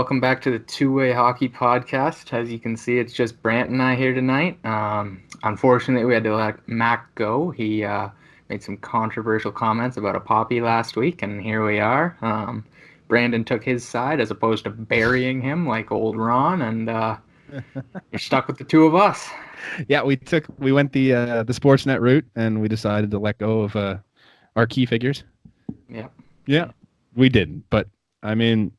welcome back to the Two-Way Hockey Podcast. As you can see, it's just Brant and I here tonight. Unfortunately, we had to let Mac go. He made some controversial comments about a poppy last week, and here we are. Brandon took his side as opposed to burying him like old Ron, and you're stuck with the two of us. Yeah, we went the Sportsnet route, and we decided to let go of our key figures. Yeah, we didn't, but I mean,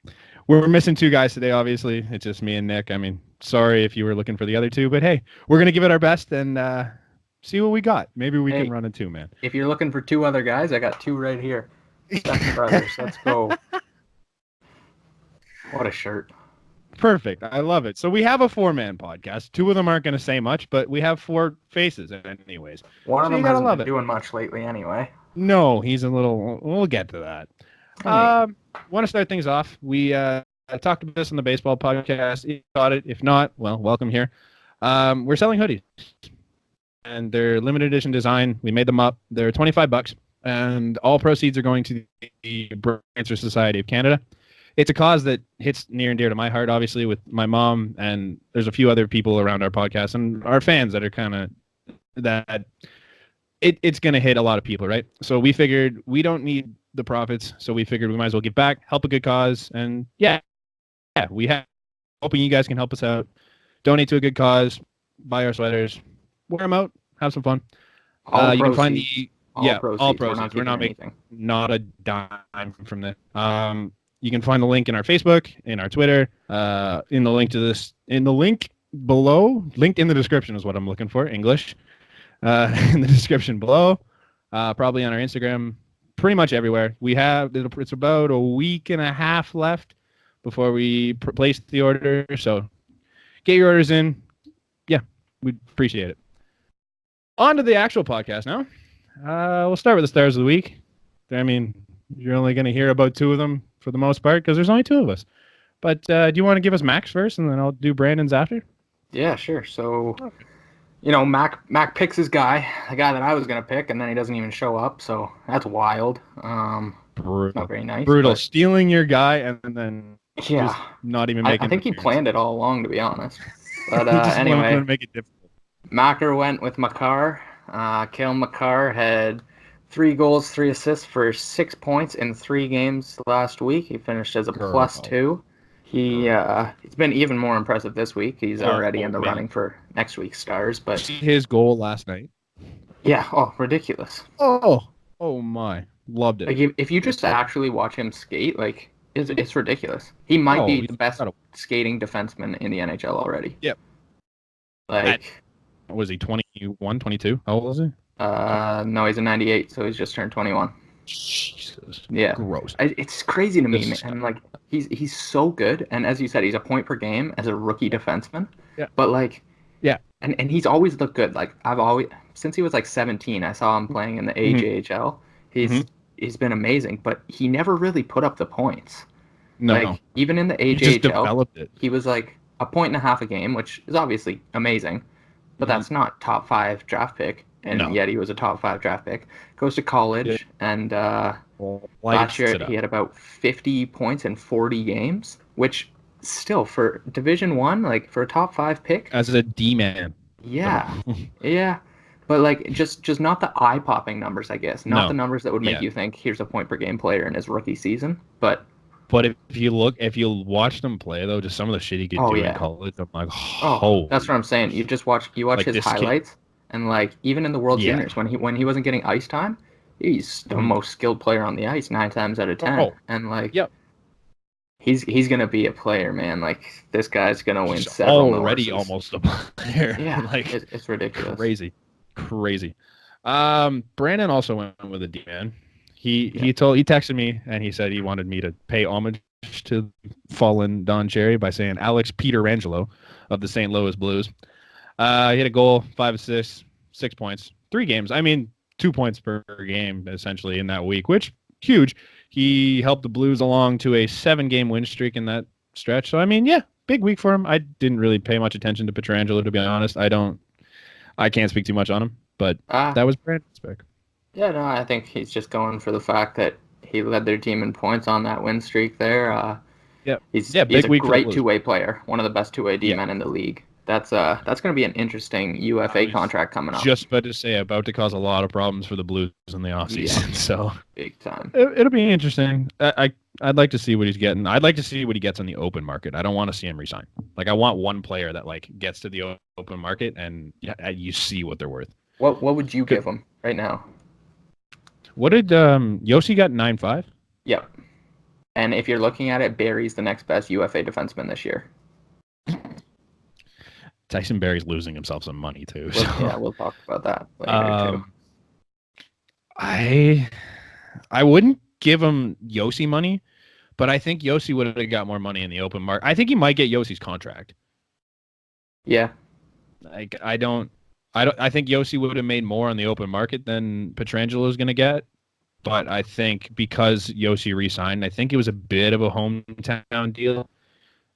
we're missing two guys today. Obviously, it's just me and Nick. I mean, sorry if you were looking for the other two, but hey, we're gonna give it our best and see what we got. Maybe we can run a two, man. If you're looking for two other guys, I got two right here. Second brothers. Let's go. What a shirt. Perfect. I love it. So we have a four-man podcast. Two of them aren't going to say much, but we have four faces anyways. One of them hasn't been doing much lately anyway. No, he's a little... We'll get to that. Want to start things off. We talked about this on the baseball podcast. If you got it. If not, well, welcome here. We're selling hoodies. And they're limited edition design. We made them up. They're $25. And all proceeds are going to the Cancer Society of Canada. It's a cause that hits near and dear to my heart, obviously, with my mom, and there's a few other people around our podcast and our fans that are kind of that it's going to hit a lot of people, right? So we figured we don't need the profits, so we figured we might as well give back, help a good cause, and yeah, we have hoping you guys can help us out, donate to a good cause, buy our sweaters, wear them out, have some fun. You can find all proceeds. We're not making not a dime from this. You can find the link in our Facebook, in our Twitter, in the link to this, in the link below. Linked in the description is what I'm looking for. English. In the description below. Probably on our Instagram. Pretty much everywhere. It's about a week and a half left before we place the order. So get your orders in. Yeah, we'd appreciate it. On to the actual podcast now. We'll start with the stars of the week. I mean, you're only going to hear about two of them for the most part, because there's only two of us. But do you want to give us Mac's first, and then I'll do Brandon's after? Yeah, sure. So, Mac picks his guy, the guy that I was going to pick, and then he doesn't even show up, so that's wild. Brutal. Not very nice. Brutal. But stealing your guy and then just not even making I think he planned it all along, to be honest. But just anyway, to make it difficult. Macker went with Makar. Cale Makar had 3 goals, 3 assists for 6 points in 3 games last week. He finished as a +2. It's been even more impressive this week. He's already in the running for next week's stars. But his goal last night. Yeah. Oh, ridiculous. Oh my, loved it. Like if you just actually watch him skate, like it's ridiculous. He might be the best skating defenseman in the NHL already. Yep. Like, was he 21, 22? How old was he? No, he's a 98, so he's just turned 21. Jesus. Yeah. Gross. It's crazy to me, man. Like, he's so good, and as you said, he's a point per game as a rookie defenseman. Yeah. But like, yeah. And he's always looked good. Like, I've always, since he was like 17, I saw him playing in the AJHL. He's been amazing, but he never really put up the points. No. Like, even in the AJHL, he just developed it. He was like a point and a half a game, which is obviously amazing, but that's not top 5 draft pick. And yet he was a top 5 draft pick. Goes to college, and last year he had about 50 points in 40 games, which still for Division 1, like for a top 5 pick. As a D-man. Yeah. Yeah. But like just not the eye-popping numbers, I guess. Not the numbers that would make you think here's a point per game player in his rookie season. But if you watch them play though, just some of the shit he could do in college, I'm like, that's what I'm saying. You watch like his highlights. And like even in the World Juniors, when he wasn't getting ice time, he's the most skilled player on the ice 9 times out of 10. And like, he's gonna be a player, man. Like this guy's gonna win several. Already almost a player. Yeah, like it's ridiculous. Crazy. Brandon also went with a D-man. He texted me and he said he wanted me to pay homage to fallen Don Cherry by saying Alex Pietrangelo of the St. Louis Blues. He had a goal, 5 assists, 6 points, 3 games. I mean, 2 points per game, essentially, in that week, which, huge. He helped the Blues along to a 7-game win streak in that stretch. So, I mean, yeah, big week for him. I didn't really pay much attention to Pietrangelo, to be honest. I can't speak too much on him, but that was Brandon's pick. Yeah, no, I think he's just going for the fact that he led their team in points on that win streak there. Yeah. He's Big a week for the great Blues. two-way player, one of the best two-way D-men in the league. That's going to be an interesting UFA contract coming up. Just about to say, about to cause a lot of problems for the Blues in the offseason. Yeah, so big time. It'll be interesting. I'd like to see what he's getting. I'd like to see what he gets on the open market. I don't want to see him resign. Like I want one player that like gets to the open market and you see what they're worth. What would you give him right now? What did Yossi got 9.5? Yep. And if you're looking at it, Barrie's the next best UFA defenseman this year. Tyson Barrie's losing himself some money too. So. Yeah, we'll talk about that later too. I wouldn't give him Yossi money, but I think Yossi would have got more money in the open market. I think he might get Yossi's contract. Yeah. Like I think Yossi would have made more on the open market than Pietrangelo is going to get. But I think because Yossi re-signed, I think it was a bit of a hometown deal.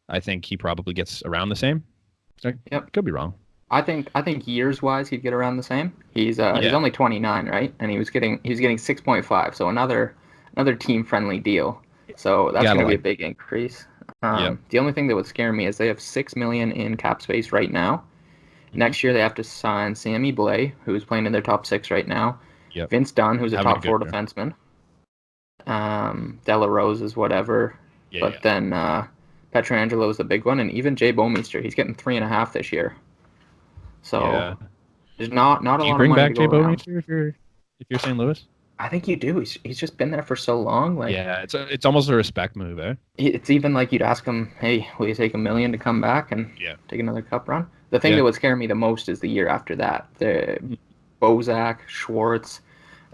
I think he probably gets around the same. Yep. Could be wrong. I think years wise he'd get around the same. He's only 29, right? And he was getting 6.5, so another team friendly deal. So that's going to be a big increase. The only thing that would scare me is they have $6 million in cap space right now. Next year they have to sign Sammy Blais, who's playing in their top 6 right now. Yep. Vince Dunn, who's a top 4 defenseman. Della Rose is whatever. Then Pietrangelo is the big one, and even Jay Bouwmeester, he's getting 3.5 this year. So there's not a lot of money to go around. Bring back Jay Bouwmeester if you're St. Louis? I think you do. He's just been there for so long. Like it's almost a respect move, eh? It's even like you'd ask him, "Hey, will you take $1 million to come back and take another cup run?" The thing that would scare me the most is the year after that. The Bozak, Schwartz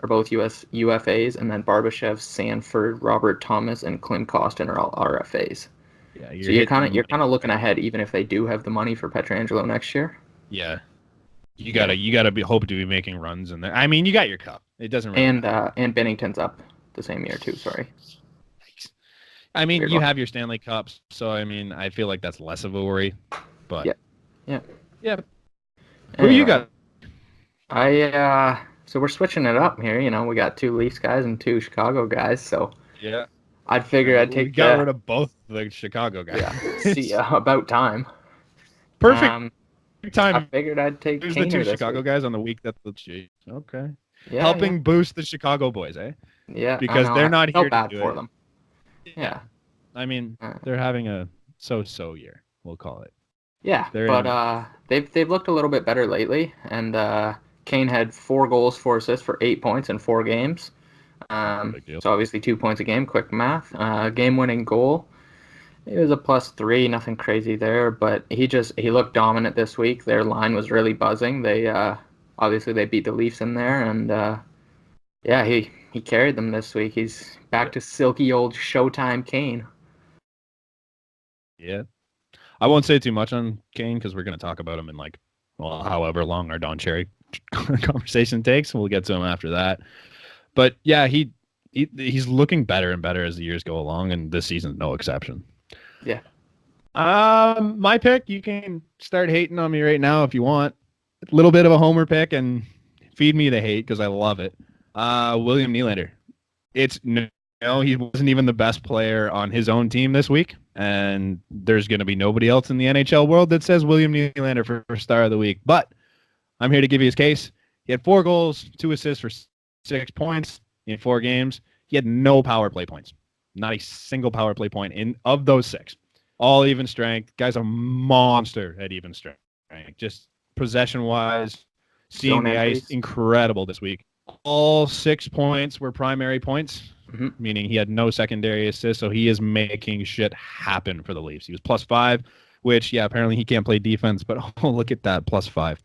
are both UFAs, and then Barbashev, Sanford, Robert Thomas, and Klim Kostin are all RFAs. Yeah, so you're kind of looking ahead, even if they do have the money for Pietrangelo next year. Yeah, you gotta be hope to be making runs in there. I mean, you got your cup. It doesn't really and Bennington's up the same year too. Sorry. I mean, you have your Stanley Cups, so I mean, I feel like that's less of a worry. But yeah. Who you got? So we're switching it up here. You know, we got 2 Leafs guys and 2 Chicago guys. So I'd figure I'd take. We got rid of both the Chicago guys. Yeah. See, about time. Perfect. Time. I figured I'd take. Who's the 2 Chicago guys on the week that the Chiefs? Okay. Yeah, helping boost the Chicago boys, eh? Yeah. Because they're not here bad to do for it. them. Yeah. I mean, they're having a so-so year. We'll call it. Yeah, but they've looked a little bit better lately, and Kane had 4 goals, 4 assists for 8 points in 4 games. So obviously 2 points a game, quick math. Game-winning goal. It was a +3, nothing crazy there, but he looked dominant this week. Their line was really buzzing. They obviously they beat the Leafs in there, and he carried them this week. He's back to silky old Showtime Kane. Yeah. I won't say too much on Kane because we're going to talk about him in however long our Don Cherry conversation takes. We'll get to him after that. But yeah, he's looking better and better as the years go along, and this season's no exception. Yeah. My pick, you can start hating on me right now if you want. A little bit of a homer pick and feed me the hate because I love it. William Nylander. He wasn't even the best player on his own team this week, and there's going to be nobody else in the NHL world that says William Nylander for star of the week. But I'm here to give you his case. He had 4 goals, 2 assists for 6 points in 4 games. He had no power play points. Not a single power play point of those 6. All even strength. Guy's a monster at even strength. Just possession-wise, seeing the ice, incredible this week. All 6 points were primary points, meaning he had no secondary assists, so he is making shit happen for the Leafs. He was +5, which, apparently he can't play defense, but look at that, +5.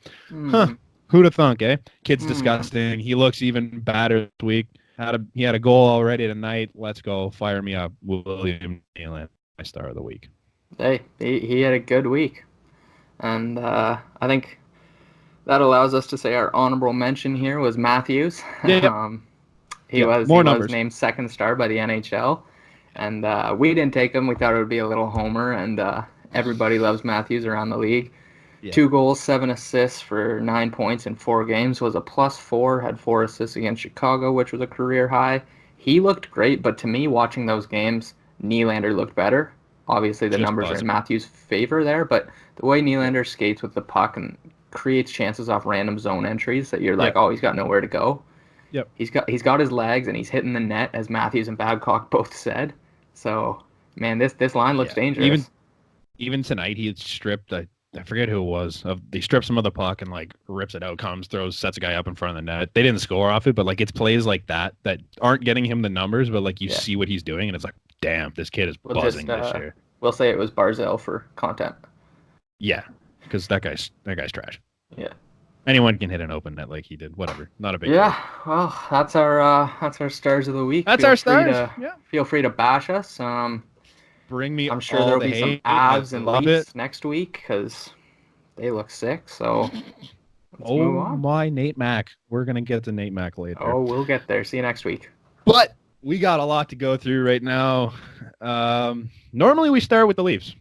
Huh. Who'd have thunk, eh? Kid's disgusting. He looks even badder this week. He had a goal already tonight. Let's go. Fire me up. William Nylander, my star of the week. Hey, he had a good week. And I think that allows us to say our honorable mention here was Matthews. He was named 2nd star by the NHL. And we didn't take him. We thought it would be a little homer. And everybody loves Matthews around the league. 2 goals, 7 assists for 9 points in 4 games. Was a +4. Had 4 assists against Chicago, which was a career high. He looked great. But to me, watching those games, Nylander looked better. obviously the Just numbers are in buzzing. Matthews' favor there, but the way Nylander skates with the puck and creates chances off random zone entries that you're like, Yep. oh, he's got nowhere to go. Yep. He's got his legs and he's hitting the net, as Matthews and Babcock both said. So, man, this line looks dangerous. Even tonight, he had stripped. I forget who it was. He strips some of the puck and like rips it out, comes, throws, sets a guy up in front of the net. They didn't score off it, but like it's plays like that aren't getting him the numbers, but like you see what he's doing, and it's like, damn, this kid is buzzing this year. We'll say it was Barzell for content. Yeah, because that guy's trash. Yeah. Anyone can hit an open net like he did. Whatever, not a big deal. Yeah, well, that's our stars of the week. That's our stars. Yeah. Feel free to bash us. Bring me. I'm sure there'll be some abs and leaps next week because they look sick. So let's move on. My Nate Mack. We're gonna get to Nate Mack later. Oh, we'll get there. See you next week. But we got a lot to go through right now. Normally we start with the Leafs.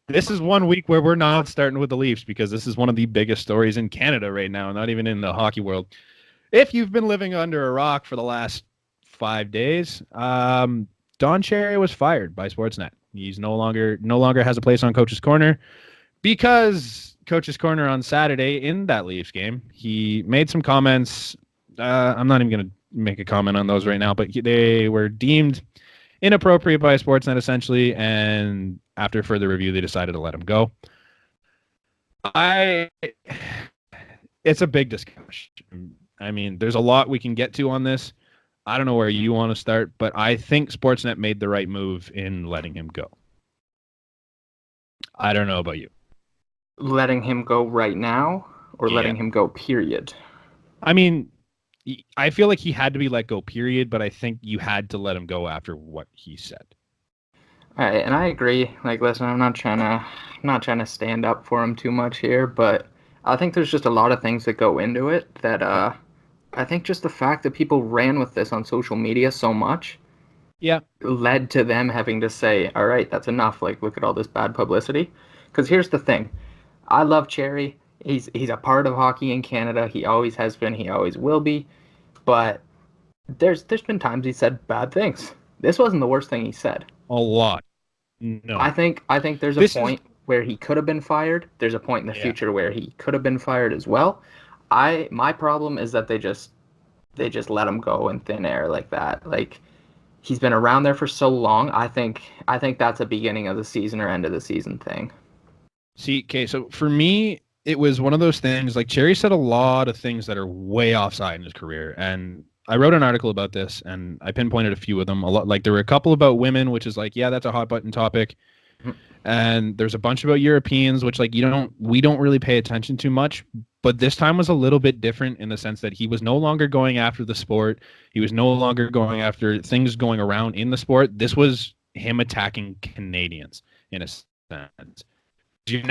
This is one week where we're not starting with the Leafs because this is one of the biggest stories in Canada right now, not even in the hockey world. If you've been living under a rock for the last 5 days, Don Cherry was fired by Sportsnet. He's no longer has a place on Coach's Corner because Coach's Corner on Saturday in that Leafs game, he made some comments. I'm not even going to make a comment on those right now, but they were deemed inappropriate by Sportsnet essentially, and after further review, they decided to let him go. It's a big discussion. I mean, there's a lot we can get to on this. I don't know where you want to start, but I think Sportsnet made the right move in letting him go. I don't know about you. Letting him go right now or letting him go, period? I mean, I feel like he had to be let go, period, but I think you had to let him go after what he said. All right, and I agree. Like, listen, I'm not trying to stand up for him too much here, but I think there's just a lot of things that go into it that I think just the fact that people ran with this on social media so much led to them having to say, all right, that's enough. Like, look at all this bad publicity. Because here's the thing. I love Cherry. He's a part of hockey in Canada. He always has been. He always will be. But there's been times he said bad things. This wasn't the worst thing he said. A lot. No. I think there's a point where he could have been fired. There's a point in the future where he could have been fired as well. My problem is that they just let him go in thin air like that. Like, he's been around there for so long. I think that's a beginning of the season or end of the season thing. See, okay, so for me, it was one of those things, like Cherry said a lot of things that are way offside in his career. And I wrote an article about this and I pinpointed a few of them. A lot, like there were a couple about women, which is like, yeah, that's a hot button topic. Mm-hmm. And there's a bunch about Europeans, which like we don't really pay attention to much. But this time was a little bit different in the sense that he was no longer going after the sport. He was no longer going after things going around in the sport. This was him attacking Canadians in a sense. You're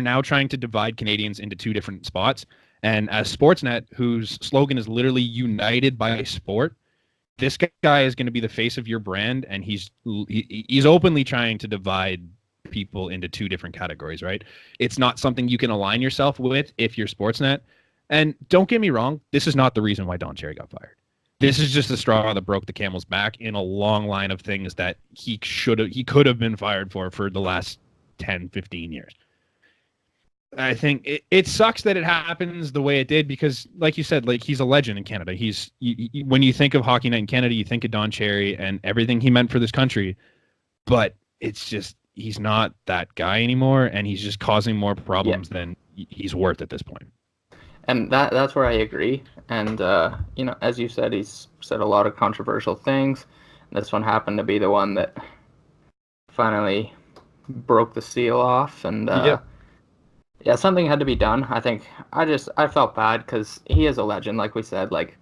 now trying to divide Canadians into two different spots. And as Sportsnet, whose slogan is literally united by sport, this guy is going to be the face of your brand, and he's openly trying to divide people into two different categories, right? It's not something you can align yourself with if you're Sportsnet. And don't get me wrong, this is not the reason why Don Cherry got fired. This is just the straw that broke the camel's back in a long line of things that he could have been fired for the last 10, 15 years. I think it sucks that it happens the way it did because, like you said, like he's a legend in Canada. When you think of Hockey Night in Canada, you think of Don Cherry and everything he meant for this country. But it's just he's not that guy anymore, and he's just causing more problems than he's worth at this point. And that's where I agree. And as you said, he's said a lot of controversial things. This one happened to be the one that finally broke the seal off, and something had to be done. I think I felt bad because he is a legend, like we said. Like,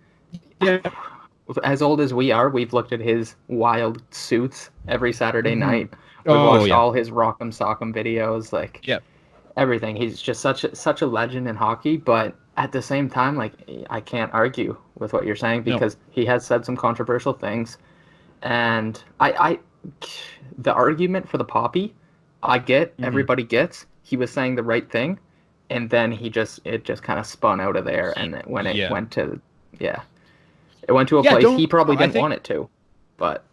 as old as we are, we've looked at his wild suits every Saturday night. We've watched all his Rock'em Sock'em videos, like everything. He's just such a legend in hockey. But at the same time, like, I can't argue with what you're saying because he has said some controversial things, and the argument for the poppy, I get. Everybody gets. He was saying the right thing, and then it just kind of spun out of there. And when it went to it went to a place he probably didn't want it to. But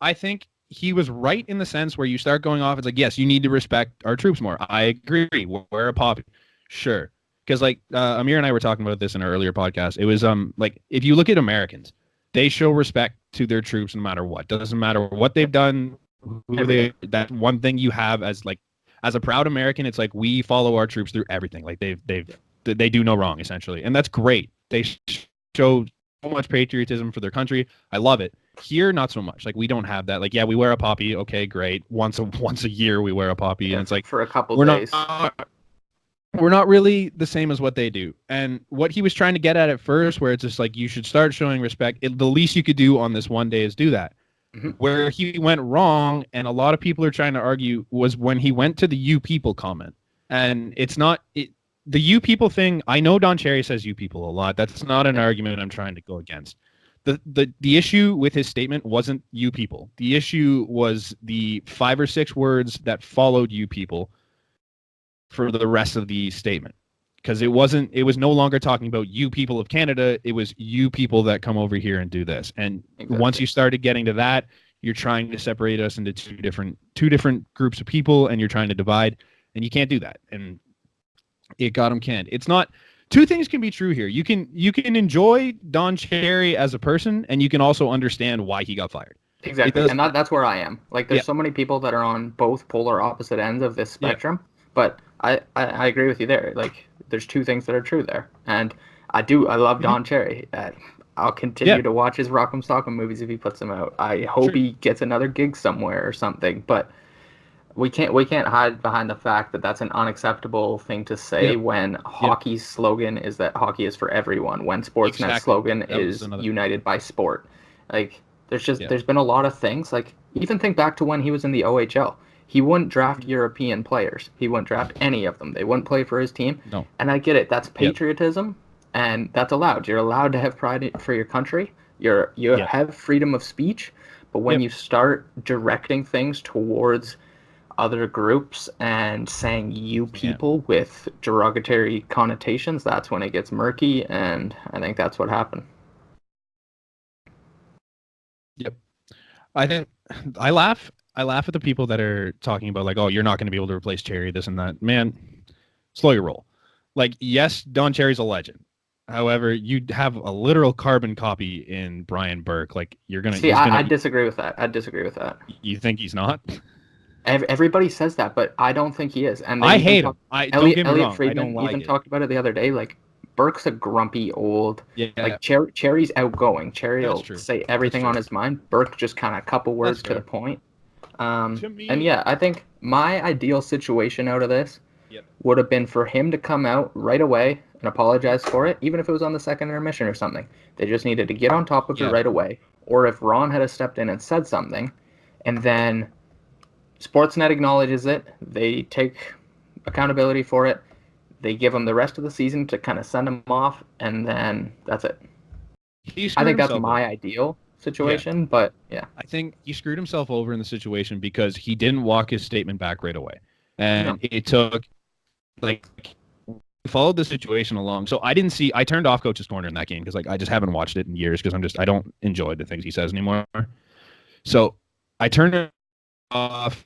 I think he was right in the sense where you start going off. It's like, yes, you need to respect our troops more. I agree. Wear a poppy, sure. Because like Amir and I were talking about this in our earlier podcast. It was like if you look at Americans, they show respect to their troops no matter what. Doesn't matter what they've done. That one thing you have as a proud American, it's like we follow our troops through everything. Like they do no wrong essentially, and that's great. They show so much patriotism for their country. I love it. Here, not so much. Like we don't have that. Like, yeah, we wear a poppy. Okay, great. Once a year, we wear a poppy, and it's like for a couple we're days. We're not really the same as what they do. And what he was trying to get at first, where it's just like you should start showing respect. The least you could do on this one day is do that. Mm-hmm. Where he went wrong, and a lot of people are trying to argue, was when he went to the "you people" comment. And it's not the "you people" thing. I know Don Cherry says "you people" a lot. That's not an argument I'm trying to go against. The issue with his statement wasn't "you people." The issue was the 5 or 6 words that followed "you people" for the rest of the statement, because it was no longer talking about you people of Canada. It was you people that come over here and do this. And once you started getting to that, you're trying to separate us into two different groups of people, and you're trying to divide, and you can't do that. And it got him canned. It's not. Two things can be true here. You can enjoy Don Cherry as a person, and you can also understand why he got fired. Exactly, and that's where I am. Like, there's so many people that are on both polar opposite ends of this spectrum, but I agree with you there. Like, there's two things that are true there, and I love Don Cherry. I'll continue to watch his Rock'em Sock'em movies if he puts them out. I hope he gets another gig somewhere or something, but we can't hide behind the fact that that's an unacceptable thing to say when hockey's slogan is that hockey is for everyone, when Sportsnet's slogan is united by sport. Like, there's been a lot of things. Like, even think back to when he was in the OHL. He wouldn't draft European players. He wouldn't draft any of them. They wouldn't play for his team. No. And I get it. That's patriotism, and that's allowed. You're allowed to have pride for your country. You have freedom of speech. But when you start directing things towards other groups and saying "you people" with derogatory connotations, that's when it gets murky, and I think that's what happened. Yep. I think I laugh at the people that are talking about, like, oh, you're not going to be able to replace Cherry, this and that. Man, slow your roll. Like, yes, Don Cherry's a legend. However, you have a literal carbon copy in Brian Burke. Like, you're going to... See, I disagree with that. I disagree with that. You think he's not? Everybody says that, but I don't think he is. And I hate him. Elliot Friedman even talked about it the other day. Like, Burke's a grumpy old... Like, Cherry's outgoing. Cherry will say everything on his mind. Burke just kind of a couple words to the point. And I think my ideal situation out of this would have been for him to come out right away and apologize for it, even if it was on the second intermission or something. They just needed to get on top of it right away. Or if Ron had stepped in and said something, and then Sportsnet acknowledges it, they take accountability for it, they give him the rest of the season to kind of send him off, and then that's it. I think that's my ideal situation, but I think he screwed himself over in the situation because he didn't walk his statement back right away, and it took followed the situation along. So I turned off Coach's Corner in that game because I just haven't watched it in years because I don't enjoy the things he says anymore. So I turned it off,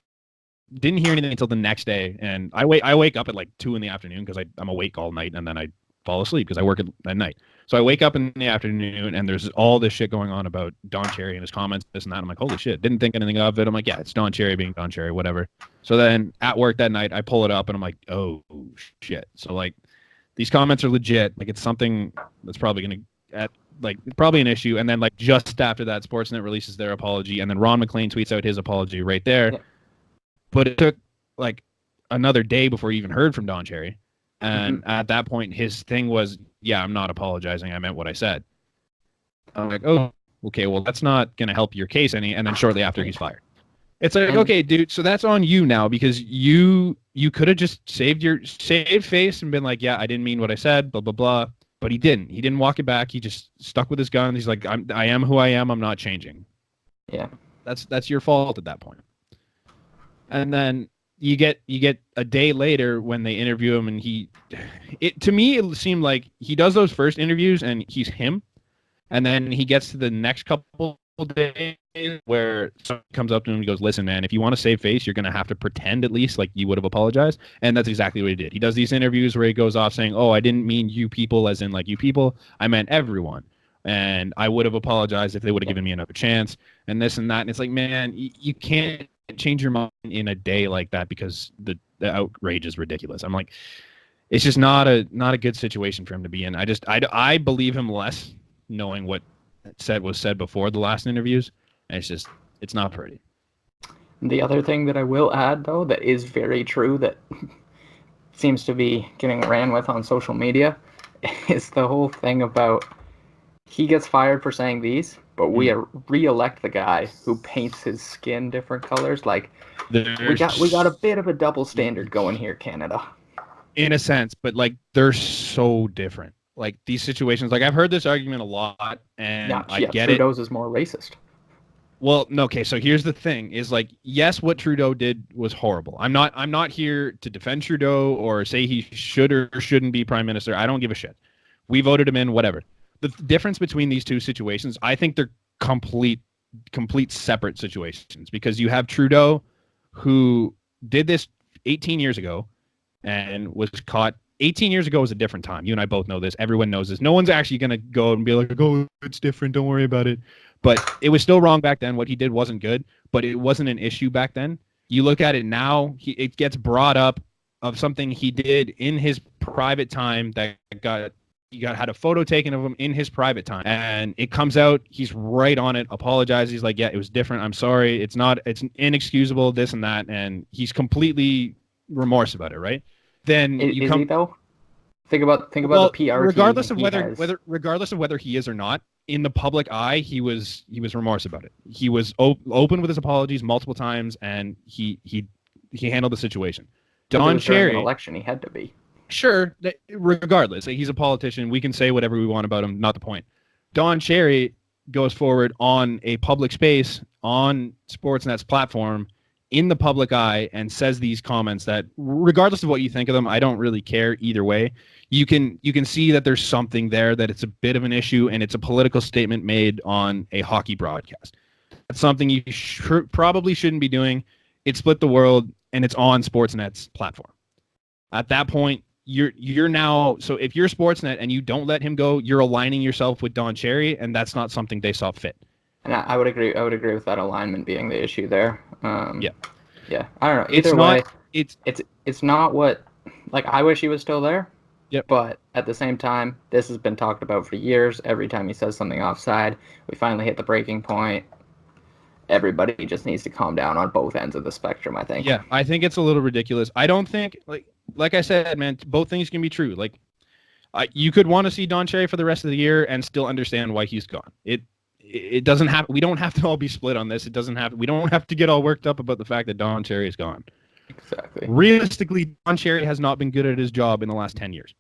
didn't hear anything until the next day, and I wake up at 2 p.m. because I'm awake all night, and then I fall asleep because I work at night. So I wake up in the afternoon, and there's all this shit going on about Don Cherry and his comments, this and that. I'm like, holy shit, didn't think anything of it. I'm like, yeah, it's Don Cherry being Don Cherry, whatever. So then at work that night, I pull it up, and I'm like, oh, shit. So, these comments are legit. It's something that's probably going to, probably an issue. And then, just after that, Sportsnet releases their apology, and then Ron McLean tweets out his apology right there. Yeah. But it took, another day before he even heard from Don Cherry. And at that point, his thing was, yeah, I'm not apologizing. I meant what I said. I'm like, oh, okay, well, that's not going to help your case any. And then shortly after, he's fired. It's like, okay, dude, so that's on you now because you could have just saved face and been like, yeah, I didn't mean what I said, blah, blah, blah. But he didn't. He didn't walk it back. He just stuck with his gun. He's like, I am who I am. I'm not changing. Yeah. That's your fault at that point. And then you get a day later when they interview him, and to me it seemed like he does those first interviews and he's him, and then he gets to the next couple days where someone comes up to him and goes, listen, man, if you want to save face, you're going to have to pretend at least like you would have apologized. And that's exactly what he did. He does these interviews where he goes off saying, oh, I didn't mean you people as in like you people. I meant everyone. And I would have apologized if they would have given me another chance and this and that. And it's like, man, you can't change your mind in a day like that because the outrage is ridiculous. I'm like, it's just not a good situation for him to be in. I believe him less knowing what was said before the last interviews. And it's not pretty. The other thing that I will add, though, that is very true that seems to be getting ran with on social media is the whole thing about he gets fired for saying these, but we re-elect the guy who paints his skin different colors. Like, we got a bit of a double standard going here, Canada. In a sense, but like they're so different. Like these situations, like I've heard this argument a lot, and I get Trudeau's is more racist. Well, no, okay, so here's the thing: is like, yes, what Trudeau did was horrible. I'm not here to defend Trudeau or say he should or shouldn't be prime minister. I don't give a shit. We voted him in, whatever. The difference between these two situations, I think they're complete separate situations, because you have Trudeau, who did this 18 years ago and was caught. 18 years ago was a different time. You and I both know this. Everyone knows this. No one's actually going to go and be like, oh, it's different. Don't worry about it. But it was still wrong back then. What he did wasn't good, but it wasn't an issue back then. You look at it now, it gets brought up of something he did in his private time that had a photo taken of him in his private time, and it comes out, he's right on it, apologizes, he's like, yeah, it was different, I'm sorry, it's inexcusable, this and that, and he's completely remorse about it, right? Then is he though? Think about the PR. Regardless of whether he is or not, in the public eye, he was remorse about it. He was open with his apologies multiple times, and he handled the situation. Don Cherry, an election, he had to be. Sure, regardless, he's a politician. We can say whatever we want about him. Not the point. Don Cherry goes forward on a public space on Sportsnet's platform in the public eye and says these comments that, regardless of what you think of them, I don't really care either way. You can see that there's something there, that it's a bit of an issue, and it's a political statement made on a hockey broadcast. That's something you probably shouldn't be doing. It split the world, and it's on Sportsnet's platform. At that point, you're now, so if you're Sportsnet and you don't let him go, you're aligning yourself with Don Cherry, and that's not something they saw fit. And I would agree with that alignment being the issue there. Yeah. I don't know. Either way, it's not what, like, I wish he was still there. Yep. But at the same time, this has been talked about for years. Every time he says something offside, we finally hit the breaking point. Everybody just needs to calm down on both ends of the spectrum, I think. Yeah, I think it's a little ridiculous. I don't think, like I said, man, both things can be true. Like, you could want to see Don Cherry for the rest of the year and still understand why he's gone. It doesn't have. We don't have to all be split on this. We don't have to get all worked up about the fact that Don Cherry is gone. Exactly. Realistically, Don Cherry has not been good at his job in the last 10 years.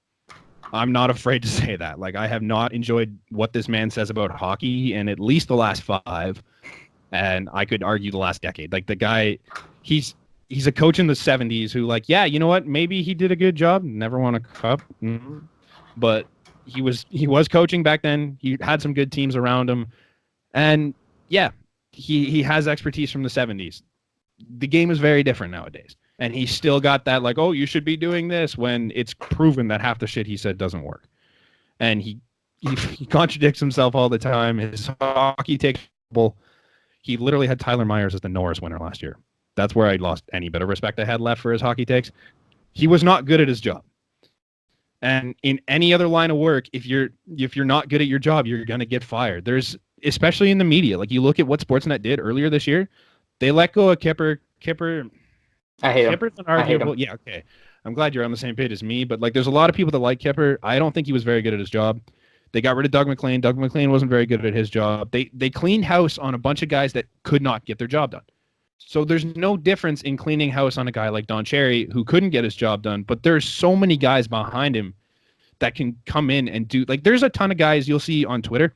I'm not afraid to say that. Like, I have not enjoyed what this man says about hockey in at least the last 5, and I could argue the last decade. Like, the guy, he's a coach in the 70s who, like, yeah, you know what? Maybe he did a good job. Never won a cup. Mm-hmm. But he was coaching back then. He had some good teams around him. And, yeah, he has expertise from the 70s. The game is very different nowadays. And he's still got that, like, oh, you should be doing this, when it's proven that half the shit he said doesn't work. And he contradicts himself all the time. His hockey takes, he literally had Tyler Myers as the Norris winner last year. That's where I lost any bit of respect I had left for his hockey takes. He was not good at his job. And in any other line of work, if you're not good at your job, you're going to get fired. There's, especially in the media, like, you look at what Sportsnet did earlier this year. They let go of Kipper. I hate him. Kipper's an arguable. Yeah, okay. I'm glad you're on the same page as me, but, like, there's a lot of people that like Kipper. I don't think he was very good at his job. They got rid of Doug McLean. Doug McLean wasn't very good at his job. They cleaned house on a bunch of guys that could not get their job done. So there's no difference in cleaning house on a guy like Don Cherry who couldn't get his job done, but there's so many guys behind him that can come in and do, like, there's a ton of guys you'll see on Twitter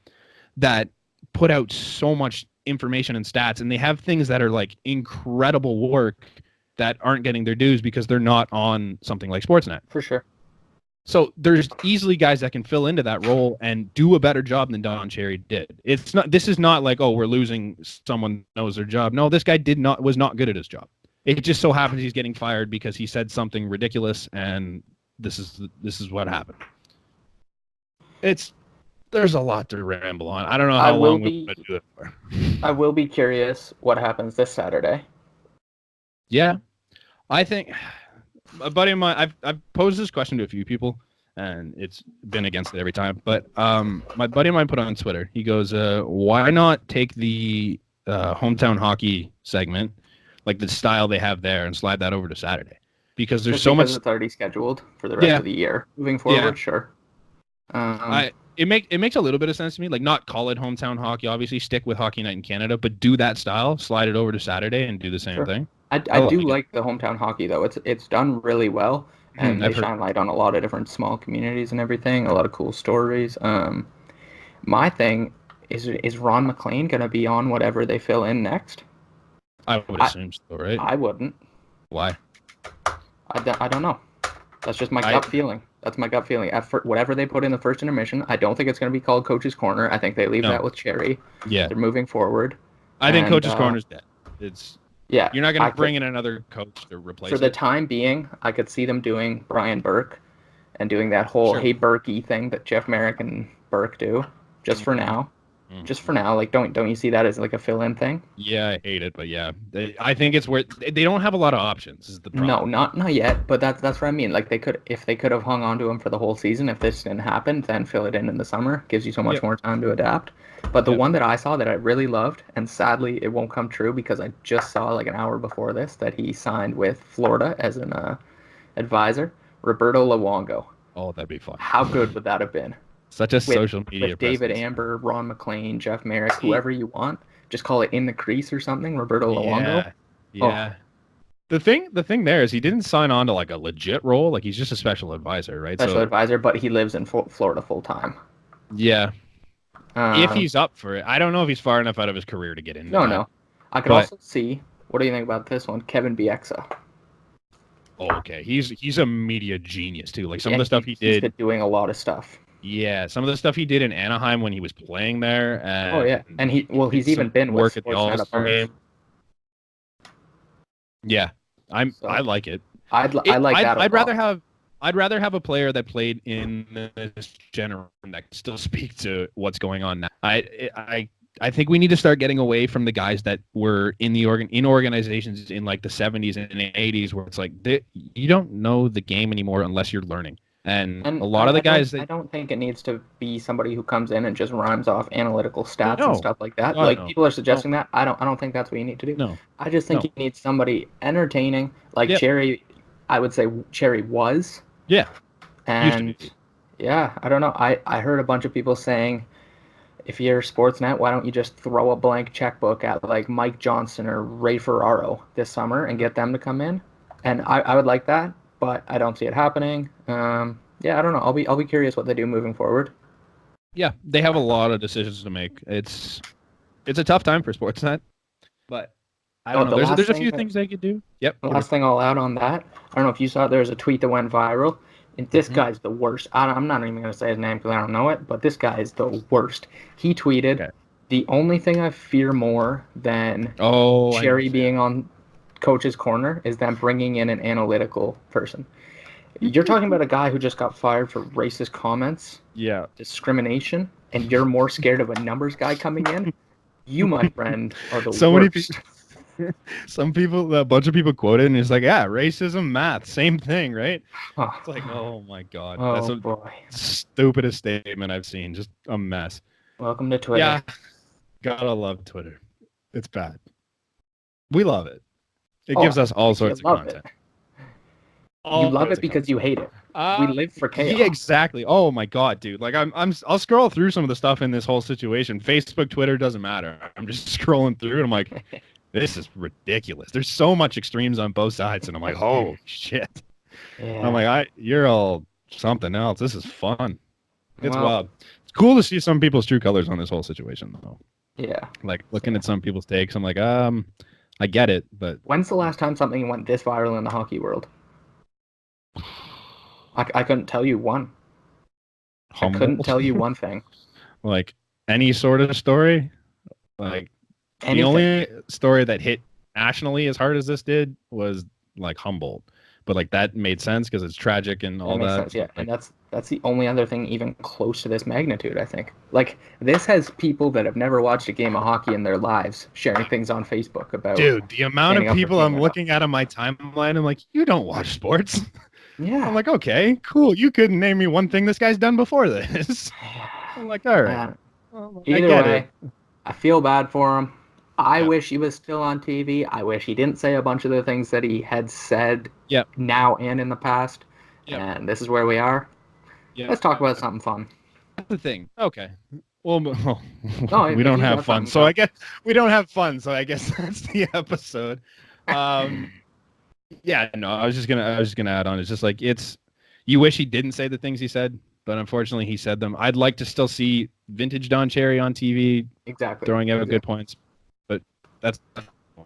that put out so much information and stats, and they have things that are, like, incredible work that aren't getting their dues because they're not on something like Sportsnet. For sure. So there's easily guys that can fill into that role and do a better job than Don Cherry did. This is not like, oh, we're losing someone who knows their job. No, this guy was not good at his job. It just so happens he's getting fired because he said something ridiculous, and this is what happened. There's a lot to ramble on. I don't know how long we're going to do it for. I will be curious what happens this Saturday. Yeah. I think a buddy of mine, I've posed this question to a few people, and it's been against it every time. But my buddy of mine put on Twitter, he goes, why not take the hometown hockey segment, like the style they have there, and slide that over to Saturday? Because there's because it's already scheduled for the rest of the year. Moving forward, Yeah. Sure. It makes a little bit of sense to me. Like, not call it hometown hockey, obviously stick with Hockey Night in Canada, but do that style, slide it over to Saturday, and do the same thing. I do like the hometown hockey though. It's done really well, and they shine light on a lot of different small communities and everything. A lot of cool stories. My thing is Ron McLean going to be on whatever they fill in next? I would assume so, right? I wouldn't. Why? I don't know. That's just my gut feeling. That's my gut feeling. Whatever they put in the first intermission, I don't think it's going to be called Coach's Corner. I think they leave that with Cherry. Yeah. They're moving forward. I think Coach's Corner's dead. Yeah. You're not going to bring in another coach to replace it. For the time being, I could see them doing Brian Burke and doing that whole Hey Burkey thing that Jeff Merrick and Burke do, just for now. Just for now. Like, don't you see that as like a fill-in thing? Yeah, I hate it, but yeah. I think it's where they don't have a lot of options is the problem. No, not yet, but that's what I mean. Like, if they could have hung on to him for the whole season, if this didn't happen, then fill it in the summer. Gives you so much more time to adapt. But the one that I saw that I really loved, and sadly it won't come true because I just saw like an hour before this that he signed with Florida as an advisor, Roberto Luongo. Oh, that'd be fun. How good would that have been? Such a social media with David Amber, Ron McLean, Jeff Merrick, whoever you want. Just call it In the Crease or something, Roberto Luongo. Yeah. The thing there is he didn't sign on to like a legit role. Like, he's just a special advisor, right? Special advisor, but he lives in Florida full time. Yeah. If he's up for it. I don't know if he's far enough out of his career to get in. No. I could also see, what do you think about this one? Kevin Bieksa. Oh, okay. He's a media genius too. Like, some of the stuff he did. He's been doing a lot of stuff. Yeah, some of the stuff he did in Anaheim when he was playing there. And he's even been with at the All-Star game. Yeah, I like it. I'd rather have a player that played in this generation that can still speak to what's going on now. I think we need to start getting away from the guys that were in organizations in like the 70s and 80s where it's like you don't know the game anymore unless you're learning. And a lot of the guys I don't think it needs to be somebody who comes in and just rhymes off analytical stats and stuff like that. People are suggesting that. I don't think that's what you need to do. No. I just think you need somebody entertaining, like Cherry. I would say Cherry was. Yeah. And yeah, I don't know. I heard a bunch of people saying, if you're Sportsnet, why don't you just throw a blank checkbook at like Mike Johnson or Ray Ferraro this summer and get them to come in? And I would like that. But I don't see it happening. I don't know. I'll be curious what they do moving forward. Yeah, they have a lot of decisions to make. It's a tough time for Sportsnet, but I don't know. There's a few things they could do. Yep. The last thing I'll add on that, I don't know if you saw it, there was a tweet that went viral, and this guy's the worst. I'm not even going to say his name because I don't know it, but this guy is the worst. He tweeted, the only thing I fear more than Cherry being on Coach's Corner is them bringing in an analytical person. You're talking about a guy who just got fired for racist comments, discrimination, and you're more scared of a numbers guy coming in? You, my friend, are the worst. Some people, a bunch of people quoted, and it's like, racism, math, same thing, right? It's like, oh my God. That's the stupidest statement I've seen. Just a mess. Welcome to Twitter. Yeah. Gotta love Twitter. It's bad. We love it. It gives us all sorts of content. You love it because you hate it. We live for chaos. Yeah, exactly. Oh my God, dude. Like I'll scroll through some of the stuff in this whole situation. Facebook, Twitter, doesn't matter. I'm just scrolling through and I'm like, this is ridiculous. There's so much extremes on both sides, and I'm like, oh shit. Yeah. I'm like, you're all something else. This is fun. It's wild. It's cool to see some people's true colors on this whole situation, though. Yeah. Like looking at some people's takes, I'm like, I get it, but when's the last time something went this viral in the hockey world? I couldn't tell you one. Humbled? I couldn't tell you one thing. Like any sort of story? Like Anything. the only story that hit nationally as hard as this did was like Humboldt. But like that made sense because it's tragic and all That makes that. sense, yeah. Like, And that's the only other thing even close to this magnitude, I think. Like, this has people that have never watched a game of hockey in their lives sharing things on Facebook about. dude, the amount of standing up for people I'm Canada. looking at on my timeline, I'm like, you don't watch sports. Yeah. I'm like, okay, cool. You couldn't name me one thing this guy's done before this. I'm like, all right. Well, I Either get way, it. I feel bad for him. I Yeah. wish he was still on TV. I wish he didn't say a bunch of the things that he had said Yep. now and in the past. Yep. And this is where we are. Yep. Let's talk about something fun. That's the thing. Okay. Well, No, we don't you have got fun, something, so go. I guess we don't have fun. So I guess that's the episode. Yeah, no, I was just gonna add on. It's just like you wish he didn't say the things he said, but unfortunately he said them. I'd like to still see vintage Don Cherry on TV, Exactly. throwing out good points, but that's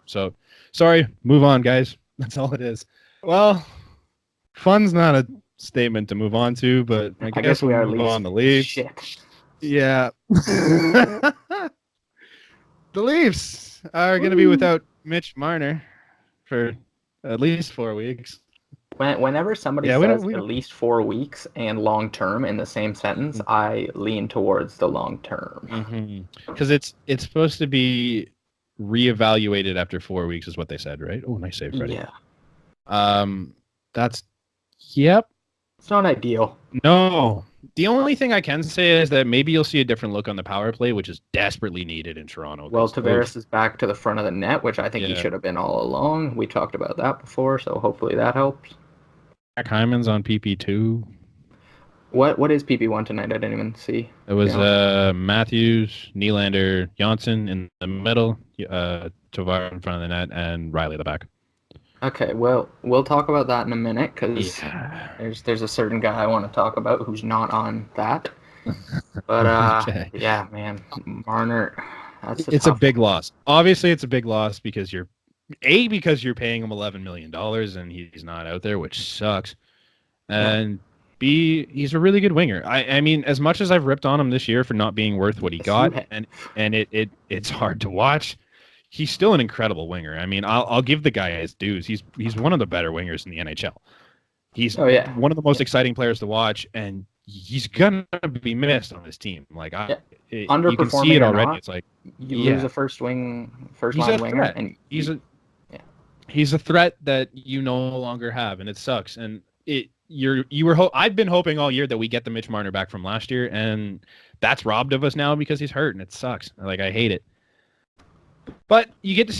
so. Sorry, move on, guys. That's all it is. Well, fun's not a statement to move on to, but I guess we we'll are move Leafs. on the Leafs. Shit. Yeah. The Leafs are going to be without Mitch Marner for at least 4 weeks. Whenever somebody says at least 4 weeks and long term in the same sentence, I lean towards the long term. Because it's supposed to be reevaluated after 4 weeks, is what they said, right? Oh, nice save, Freddie. Yeah. That's yep. It's not ideal. No. The only thing I can say is that maybe you'll see a different look on the power play, which is desperately needed in Toronto. Well, Tavares is back to the front of the net, which I think he should have been all along. We talked about that before, so hopefully that helps. Jack Hyman's on PP2. What is PP1 tonight? I didn't even see. It was Matthews, Nylander, Johnson in the middle, Tavares in front of the net, and Riley at the back. Okay, well, we'll talk about that in a minute because there's a certain guy I want to talk about who's not on that. But yeah, man, Marner. It's a big loss. Obviously, it's a big loss because you're paying him $11 million and he's not out there, which sucks. And B, he's a really good winger. I mean, as much as I've ripped on him this year for not being worth what he got, and it's hard to watch, he's still an incredible winger. I mean, I'll give the guy his dues. He's one of the better wingers in the NHL. He's one of the most exciting players to watch, and he's gonna be missed on this team. Like you can see it already. It's like you lose a first line winger, and he's a threat that you no longer have, and it sucks. And I've been hoping all year that we get the Mitch Marner back from last year, and that's robbed of us now because he's hurt, and it sucks. Like I hate it. But you get to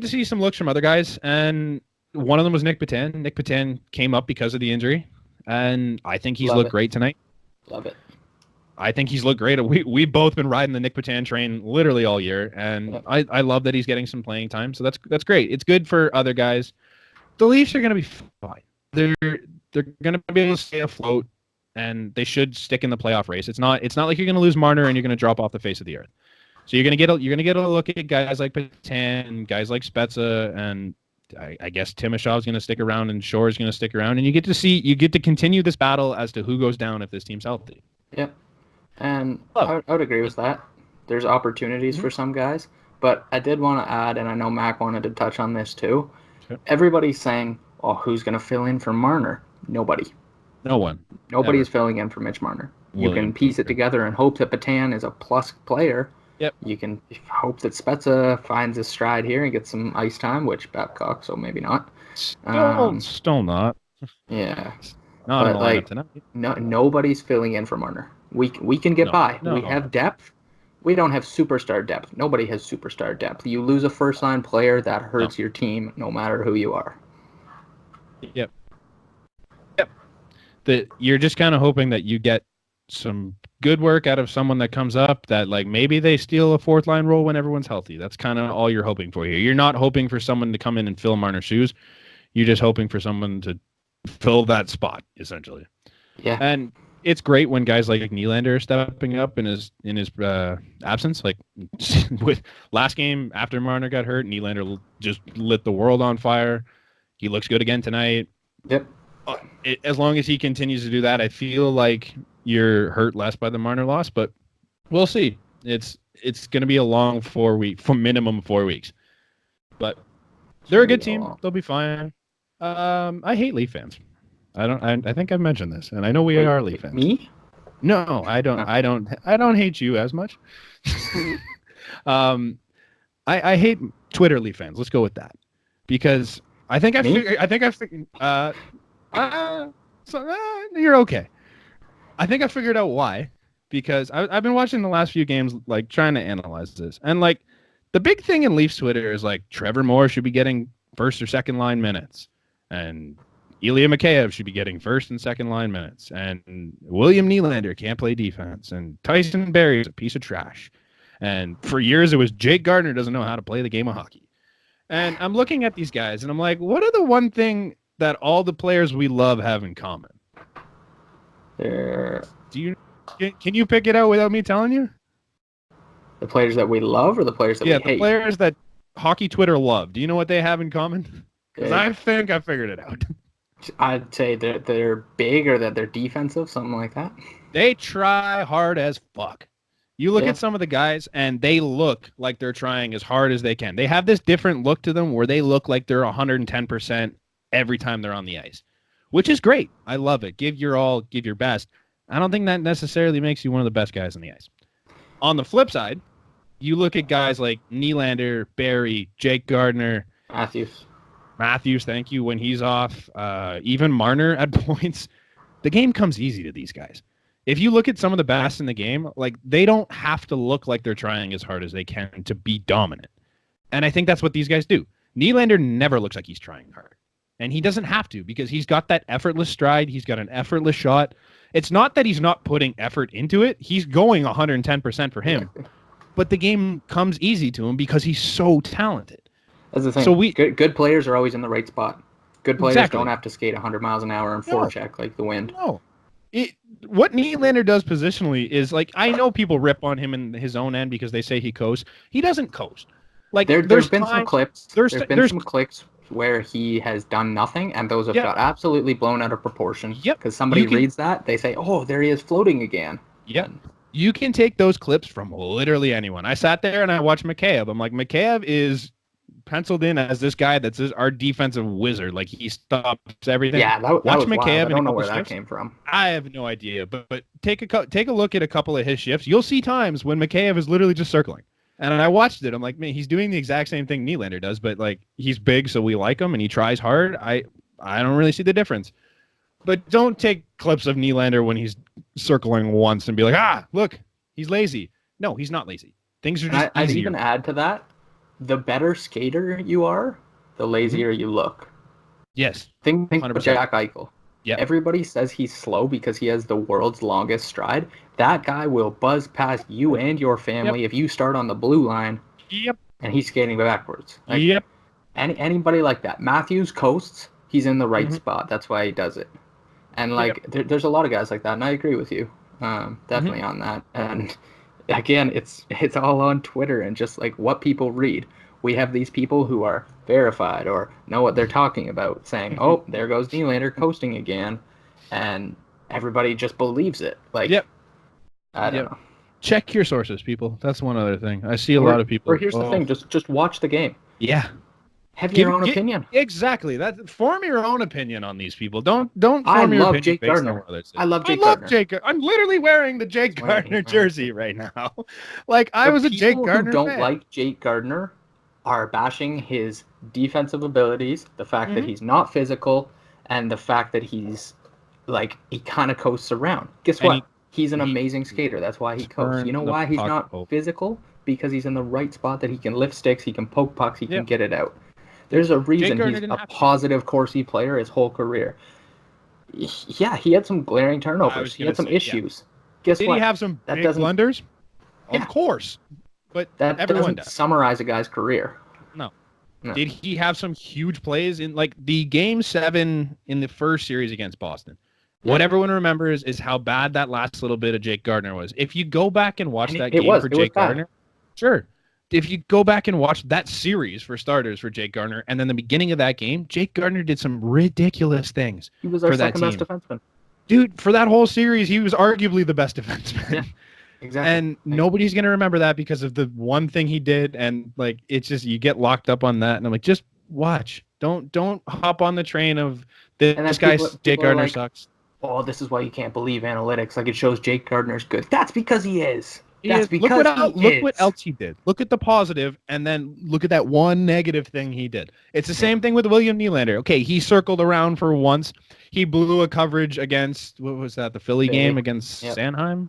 see some looks from other guys, and one of them was Nick Petan. Nick Petan came up because of the injury, and I think he's looked great tonight. Love it. I think he's looked great. We've both been riding the Nick Petan train literally all year, and I love that he's getting some playing time. So that's great. It's good for other guys. The Leafs are going to be fine. They're going to be able to stay afloat, and they should stick in the playoff race. It's not like you're going to lose Marner and you're going to drop off the face of the earth. So you're gonna get a look at guys like Petan, guys like Spezza, and I guess Timoshov's gonna stick around and Shore's gonna stick around, and you get to continue this battle as to who goes down if this team's healthy. Yeah, and I would agree with that. There's opportunities for some guys, but I did want to add, and I know Mac wanted to touch on this too. Sure. Everybody's saying, "Oh, who's gonna fill in for Marner?" Nobody. No one. Nobody is filling in for Mitch Marner. You can piece it together and hope that Petan is a plus player. Yep. You can hope that Spezza finds his stride here and gets some ice time, which Babcock, so maybe not. Still not. Yeah. Not like tonight. Nobody's filling in for Marner. We can get by. We have depth. We don't have superstar depth. Nobody has superstar depth. You lose a first line player, that hurts your team, no matter who you are. Yep. You're just kind of hoping that you get some good work out of someone that comes up, that like maybe they steal a fourth line role when everyone's healthy. That's kind of all you're hoping for here. You're not hoping for someone to come in and fill Marner's shoes. You're just hoping for someone to fill that spot, essentially. Yeah. And it's great when guys like Nylander are stepping up in his absence. Like with last game after Marner got hurt, Nylander just lit the world on fire. He looks good again tonight. Yep. As long as he continues to do that, I feel like you're hurt less by the Marner loss, but we'll see. It's going to be a long 4 week, for minimum 4 weeks. But they're a good team. They'll be fine. I hate Leaf fans. I think I've mentioned this, and I know we are Leaf fans. Me? No, I don't. I don't hate you as much. I hate Twitter Leaf fans. Let's go with that, because I think I figured. You're okay. I think I figured out why, because I've been watching the last few games, like trying to analyze this, and like the big thing in Leafs Twitter is like Trevor Moore should be getting first or second line minutes, and Ilya Mikheyev should be getting first and second line minutes, and William Nylander can't play defense, and Tyson Barrie is a piece of trash, and for years it was Jake Gardiner doesn't know how to play the game of hockey. And I'm looking at these guys, and I'm like, what are the one thing that all the players we love have in common? Can you pick it out without me telling you? The players that we love or the players that we hate? Yeah, the players that hockey Twitter love. Do you know what they have in common? Because I think I figured it out. I'd say that they're big or that they're defensive, something like that. They try hard as fuck. You look at some of the guys, and they look like they're trying as hard as they can. They have this different look to them where they look like they're 110% every time they're on the ice, which is great. I love it. Give your all, give your best. I don't think that necessarily makes you one of the best guys on the ice. On the flip side, you look at guys like Nylander, Barrie, Jake Gardiner, Matthews, thank you, when he's off, even Marner at points. The game comes easy to these guys. If you look at some of the best in the game, like they don't have to look like they're trying as hard as they can to be dominant. And I think that's what these guys do. Nylander never looks like he's trying hard. And he doesn't have to, because he's got that effortless stride. He's got an effortless shot. It's not that he's not putting effort into it. He's going 110% for him. But the game comes easy to him because he's so talented. That's the thing. So good players are always in the right spot. Good players don't have to skate 100 miles an hour and forecheck like the wind. No. What Nylander does positionally is, like, I know people rip on him in his own end because they say he coasts. He doesn't coast. Like there's been some clips. There's been some clips where he has done nothing, and those have got absolutely blown out of proportion. Because somebody reads that, they say, "Oh, there he is floating again." Yep. You can take those clips from literally anyone. I sat there and I watched Mikheyev. I'm like, Mikheyev is penciled in as this guy that's our defensive wizard. Like, he stops everything. Yeah, that watch was Mikheyev. Wild. I don't know where that came from. I have no idea, but take a look at a couple of his shifts. You'll see times when Mikheyev is literally just circling. And I watched it. I'm like, man, he's doing the exact same thing Nylander does, but like, he's big, so we like him, and he tries hard. I don't really see the difference. But don't take clips of Nylander when he's circling once and be like, look, he's lazy. No, he's not lazy. Things are just I'd easier. even add to that, the better skater you are, the lazier you look. Yes. Think of Jack Eichel. Yeah. Everybody says he's slow because he has the world's longest stride. That guy will buzz past you and your family if you start on the blue line. Yep. And he's skating backwards. Like, anybody like that. Matthews coasts. He's in the right spot. That's why he does it. And like, there's a lot of guys like that, and I agree with you, definitely on that. And again, it's all on Twitter and just like what people read. We have these people who are verified or know what they're talking about, saying, "Oh, there goes Nylander coasting again," and everybody just believes it. Like, I don't know. Check your sources, people. That's one other thing. I see a lot of people. Or here's the thing: just watch the game. Yeah. Have your own opinion. Exactly. Form your own opinion on these people. Don't form your opinion Jake based Gardiner. on what I love Jake Gardiner. I'm literally wearing the Jake Gardiner jersey right now. Like, I was a Jake Gardiner who don't fan. like Jake Gardiner are bashing his defensive abilities, the fact that he's not physical, and the fact that he's like, he kind of coasts around. Guess what? He's an amazing skater. That's why he coasts. You know why he's not physical? Because he's in the right spot that he can lift sticks, he can poke pucks, he can get it out. There's a reason he's a positive Corsi player his whole career. Yeah, he had some glaring turnovers. He had some issues. Guess what? Did he have some big blunders? Of course. But that everyone doesn't summarize a guy's career. No. Did he have some huge plays in, like, the Game 7 in the first series against Boston? What everyone remembers is how bad that last little bit of Jake Gardiner was. If you go back and watch that game for Jake Gardiner, sure. if you go back and watch that series for starters for Jake Gardiner, and then the beginning of that game, Jake Gardiner did some ridiculous things. He was our for that second best team. defenseman. Dude, for that whole series, he was arguably the best defenseman. Yeah, exactly. And nobody's going to remember that because of the one thing he did. And like, it's just, you get locked up on that. And I'm like, just watch. Don't hop on the train of this guy, Jake Gardiner like, sucks. Oh, this is why you can't believe analytics. Like, it shows Jake Gardiner's good. That's because he is. Look what else he did. Look at the positive, and then look at that one negative thing he did. It's the same thing with William Nylander. Okay, he circled around for once. He blew a coverage against, what was that, the Philly game against Sanheim?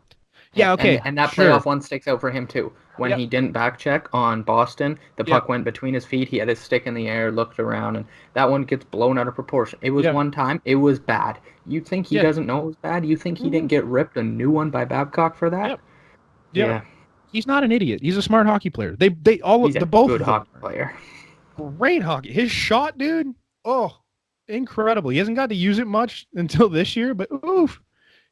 Yeah, okay. And that playoff one sticks out for him, too. When he didn't back check on Boston, the puck went between his feet. He had his stick in the air, looked around, and that one gets blown out of proportion. It was one time. It was bad. You think he doesn't know it was bad? You think he didn't get ripped a new one by Babcock for that? Yeah. He's not an idiot. He's a smart hockey player. He's a both good hockey player. Great hockey. His shot, dude. Oh, incredible. He hasn't got to use it much until this year, but oof,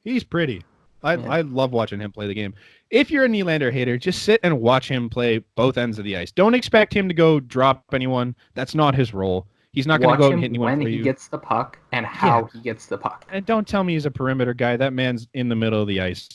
he's pretty. I love watching him play the game. If you're a Nylander hater, just sit and watch him play both ends of the ice. Don't expect him to go drop anyone. That's not his role. He's not going to go and hit anyone when he gets the puck and how he gets the puck. And don't tell me he's a perimeter guy. That man's in the middle of the ice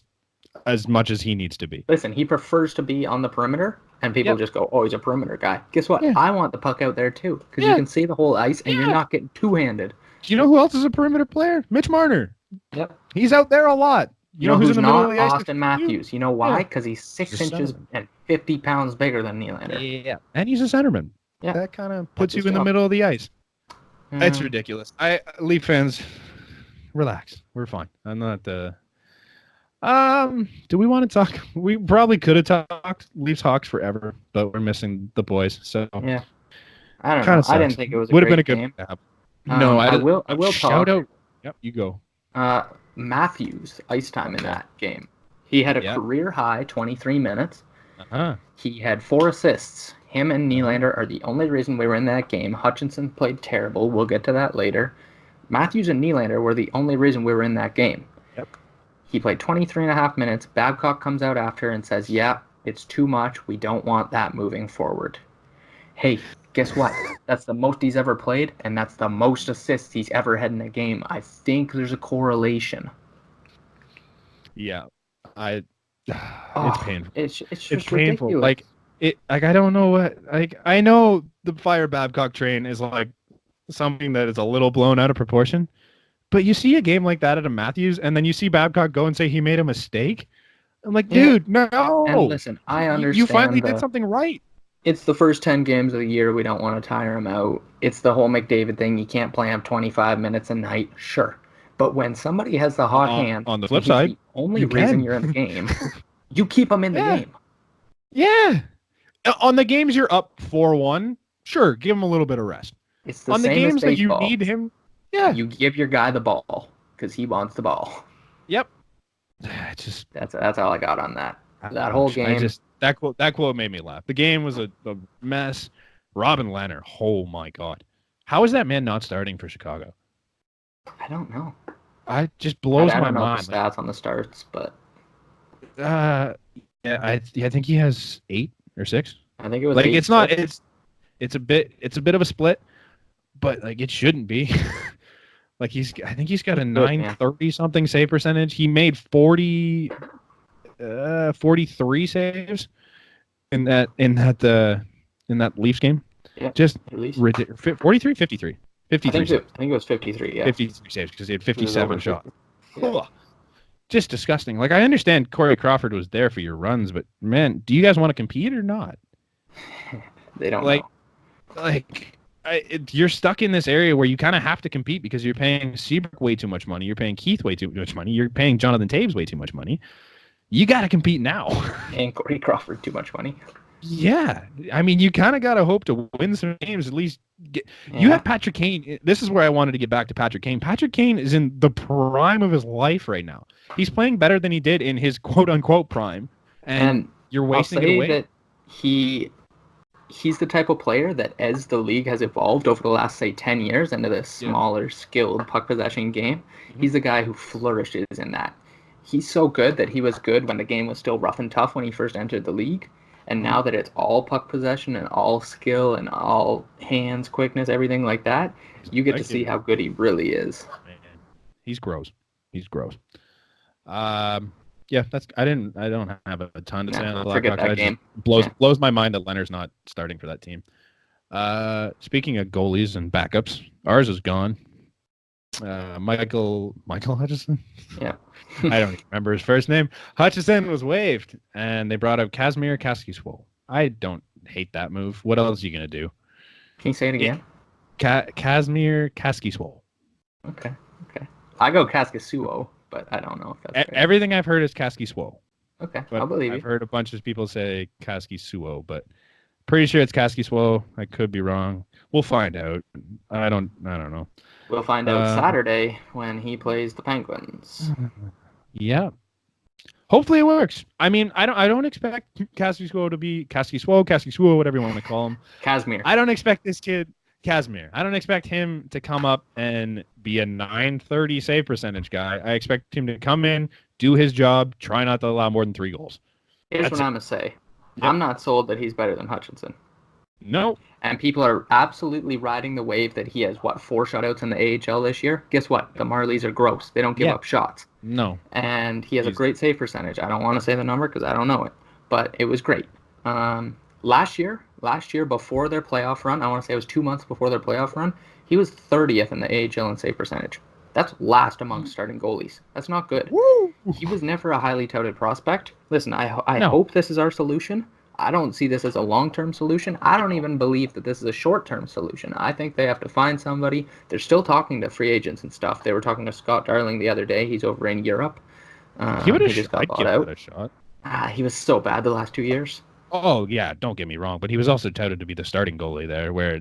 as much as he needs to be. Listen, he prefers to be on the perimeter, and people just go, oh, he's a perimeter guy. Guess what? I want the puck out there, too, because you can see the whole ice, and you're not getting two-handed. Do you know who else is a perimeter player? Mitch Marner. Yep. He's out there a lot. You know who's in the middle of the ice? Austin Matthews. You know why? Because he's 6 inches and 50 pounds bigger than Nylander. Yeah, and he's a centerman. Yeah. That kind of puts you in the middle of the ice. It's ridiculous. Leaf fans, relax. We're fine. I'm not... do we want to talk? We probably could have talked Leafs Hawks forever, but we're missing the boys. So yeah, I don't know. I didn't think it was would have been a good game. No, I will shout out. Yep, you go. Matthews ice time in that game. He had a career high 23 minutes. He had 4 assists. Him and Nylander are the only reason we were in that game. Hutchinson played terrible. We'll get to that later. Matthews and Nylander were the only reason we were in that game. He played 23 and a half minutes. Babcock comes out after and says, yeah, it's too much. We don't want that moving forward. Hey, guess what? That's the most he's ever played, and that's the most assists he's ever had in a game. I think there's a correlation. Yeah. It's painful. It's just painful. Ridiculous. I don't know what... I know the fire Babcock train is like something that is a little blown out of proportion. But you see a game like that at a Matthews, and then you see Babcock go and say he made a mistake. I'm like, dude, no. And listen, I understand. You finally did something right. It's the first 10 games of the year. We don't want to tire him out. It's the whole McDavid thing. You can't play him 25 minutes a night. Sure. But when somebody has the hot hand, on the flip side, the only reason you're in the game, you keep him in the game. Yeah. On the games you're up 4-1, sure, give him a little bit of rest. It's the on same the games as that you baseball. need him. Yeah, you give your guy the ball because he wants the ball. Yep. That's all I got on that. That whole game. That quote made me laugh. The game was a mess. Robin Lehner, oh my god, how is that man not starting for Chicago? I don't know. I just blows my mind. I don't know the stats on the starts, but I think he has 8 or 6. I think it was like 8, it's not it's a bit of a split, but like it shouldn't be. Like I think he's got a 930 something save percentage. He made 43 saves in that Leafs game. Yeah, just at least 43, 53. 53. I think it was 53. Yeah, 53 saves because he had 57 shots. Yeah. Just disgusting. Like I understand Corey Crawford was there for your runs, but man, do you guys want to compete or not? They don't know. You're stuck in this area where you kind of have to compete because you're paying Seabrook way too much money. You're paying Keith way too much money. You're paying Jonathan Taves way too much money. You got to compete now. And Corey Crawford too much money. Yeah. I mean, you kind of got to hope to win some games, at least. You have Patrick Kane. This is where I wanted to get back to Patrick Kane. Patrick Kane is in the prime of his life right now. He's playing better than he did in his quote-unquote prime. And you're wasting it away. That he's the type of player that, as the league has evolved over the last, say, 10 years into this smaller, skilled puck possession game, he's the guy who flourishes in that. He's so good that he was good when the game was still rough and tough when he first entered the league. And now that it's all puck possession and all skill and all hands, quickness, everything like that, you get to see how good he really is. Man, he's gross. He's gross. Yeah, I don't have a ton to say on the forget Blackhawks. that game. Blows my mind that Leonard's not starting for that team. Speaking of goalies and backups, ours is gone. Michael Hutchison? Yeah. I don't even remember his first name. Hutchison was waived, and they brought up Kazimir Kaskisuo. I don't hate that move. What else are you going to do? Can you say it again? Kazimir Kaskisuo. Okay. I go Kaskisuo, but I don't know if that's fair. Everything I've heard is Kaskisuo. Okay, I'll believe you. I've heard a bunch of people say Kaskisuo, but pretty sure it's Kaskisuo. I could be wrong. We'll find out. I don't know. We'll find out Saturday when he plays the Penguins. Yeah. Hopefully it works. I mean, I don't expect Kaskisuo to be Kaskisuo, whatever you want to call him. Kazmir. I don't expect this kid, Kazmir. I don't expect him to come up and be a 930 save percentage guy. I expect him to come in, do his job, try not to allow more than 3 goals. Here's what I'm going to say. Yep. I'm not sold that he's better than Hutchinson. No. And people are absolutely riding the wave that he has, 4 shutouts in the AHL this year? Guess what? The Marlies are gross. They don't give up shots. No. And he has a great save percentage. I don't want to say the number because I don't know it. But it was great. Last year before their playoff run, I want to say it was 2 months before their playoff run, he was 30th in the AHL in save percentage. That's last amongst starting goalies. That's not good. Woo! He was never a highly touted prospect. Listen, I hope this is our solution. I don't see this as a long-term solution. I don't even believe that this is a short-term solution. I think they have to find somebody. They're still talking to free agents and stuff. They were talking to Scott Darling the other day. He's over in Europe. He just got bought out. A shot. He was so bad the last 2 years. Oh, yeah, don't get me wrong. But he was also touted to be the starting goalie there, where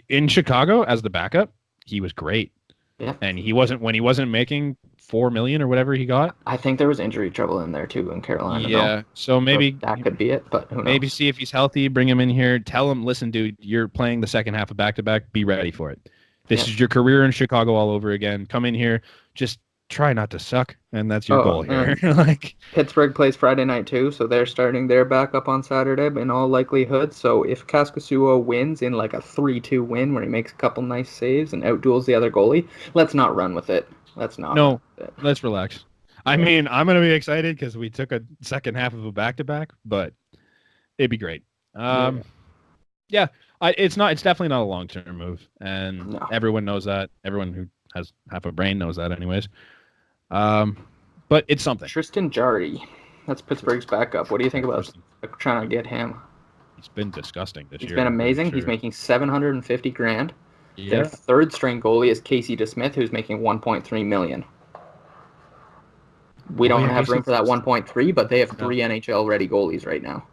in Chicago as the backup, he was great. Yeah. And when he wasn't making $4 million or whatever he got. I think there was injury trouble in there too in Carolina. Yeah, so maybe that could be it, but who knows? Maybe see if he's healthy, bring him in here, tell him, listen, dude, you're playing the second half of back-to-back, be ready for it. This is your career in Chicago all over again. Come in here, just try not to suck, and that's your goal here. Pittsburgh plays Friday night too, so they're starting their backup on Saturday in all likelihood. So if Kaskisuo wins in like a 3-2 win where he makes a couple nice saves and outduels the other goalie, let's not run with it. Let's relax. I mean, I'm going to be excited because we took a second half of a back-to-back, but it'd be great. It's definitely not a long-term move, and everyone knows that. Everyone who has half a brain knows that anyways. But it's something. Tristan Jarry, that's Pittsburgh's backup. What do you think about trying to get him? He's been disgusting this year. He's been amazing. Sure. He's making $750,000. Yeah. Their third string goalie is Casey DeSmith, who's making $1.3 million. We don't have room for that 1.3, but they have 3 NHL ready goalies right now.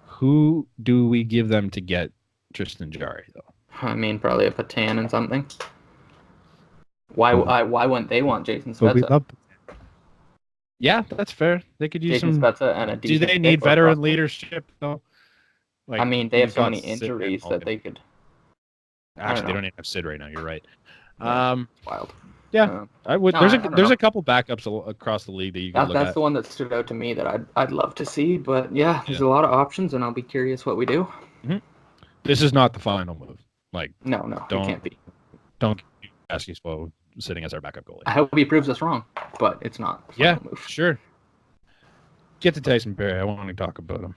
Who do we give them to get Tristan Jarry though? I mean, probably a Patan and something. Why wouldn't they want Jason Spezza? Yeah, that's fair. They could use Jason Spezza and a decent. Do they need veteran leadership though? I mean, they have so many injuries that they could. Actually, they don't even have Sid right now. You're right. Wild. Yeah, I would. There's a couple backups across the league that you can look at. That's the one that stood out to me that I'd love to see. But there's a lot of options, and I'll be curious what we do. Mm-hmm. This is not the final move. No, it can't be. Don't ask Spo sitting as our backup goalie. I hope he proves us wrong, but it's not. Move. Sure. Get to Tyson Barrie. I want to talk about him.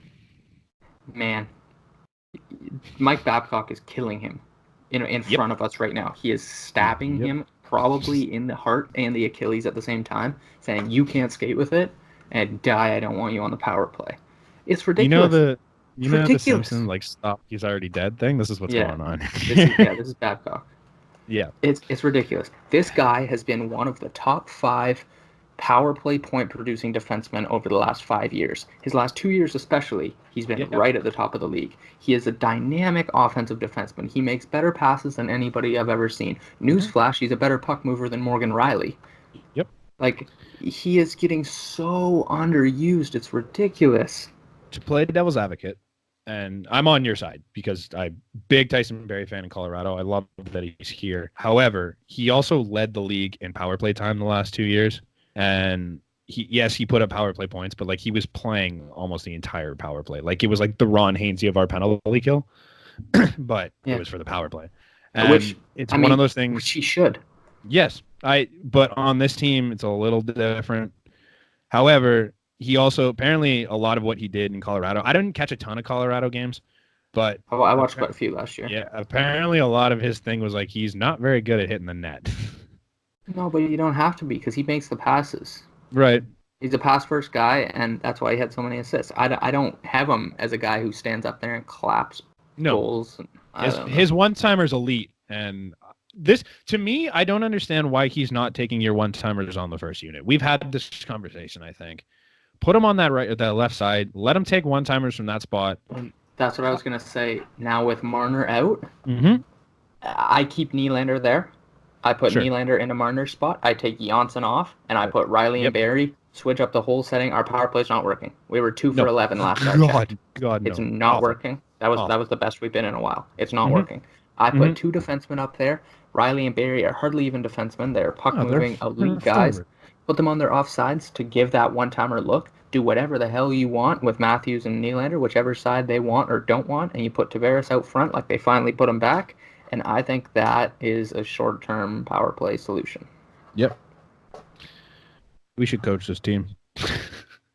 Man, Mike Babcock is killing him. In front of us right now. He is stabbing him probably in the heart and the Achilles at the same time, saying, you can't skate with it, and I don't want you on the power play. It's ridiculous. You know the Simpsons, stop, he's already dead thing? This is what's going on. This is Babcock. Yeah. It's ridiculous. This guy has been one of the top 5 power play point producing defensemen over the last 5 years. His last 2 years especially, he's been right at the top of the league. He is a dynamic offensive defenseman. He makes better passes than anybody I've ever seen. Newsflash, he's a better puck mover than Morgan Riley. Yep. He is getting so underused. It's ridiculous. To play devil's advocate, and I'm on your side because I'm a big Tyson Barrie fan in Colorado. I love that he's here. However, he also led the league in power play time the last 2 years. And he put up power play points, but like he was playing almost the entire power play. Like it was like the Ron Hainsey of our penalty kill, but it was for the power play. And which it's one of those things. Which he should. Yes, but on this team, it's a little different. However, he also apparently a lot of what he did in Colorado. I didn't catch a ton of Colorado games, but I watched quite a few last year. Yeah, apparently a lot of his thing was like he's not very good at hitting the net. No, but you don't have to be because he makes the passes. Right. He's a pass-first guy, and that's why he had so many assists. I don't have him as a guy who stands up there and claps goals. His one-timer's elite, and this, to me, I don't understand why he's not taking your one-timers on the first unit. We've had this conversation, I think. Put him on that left side. Let him take one-timers from that spot. That's what I was going to say. Now with Marner out, mm-hmm. I keep Nylander there. I put Nylander into Marner's spot. I take Janssen off, and I put Riley and Barrie. Switch up the whole setting. Our power play's not working. We were 2 for 11 last time. God, it's not working. That was the best we've been in a while. It's not working. I put 2 defensemen up there. Riley and Barrie are hardly even defensemen. They're puck-moving elite guys. Put them on their offsides to give that one-timer look. Do whatever the hell you want with Matthews and Nylander, whichever side they want or don't want, and you put Tavares out front like they finally put him back. And I think that is a short-term power play solution. Yep. We should coach this team.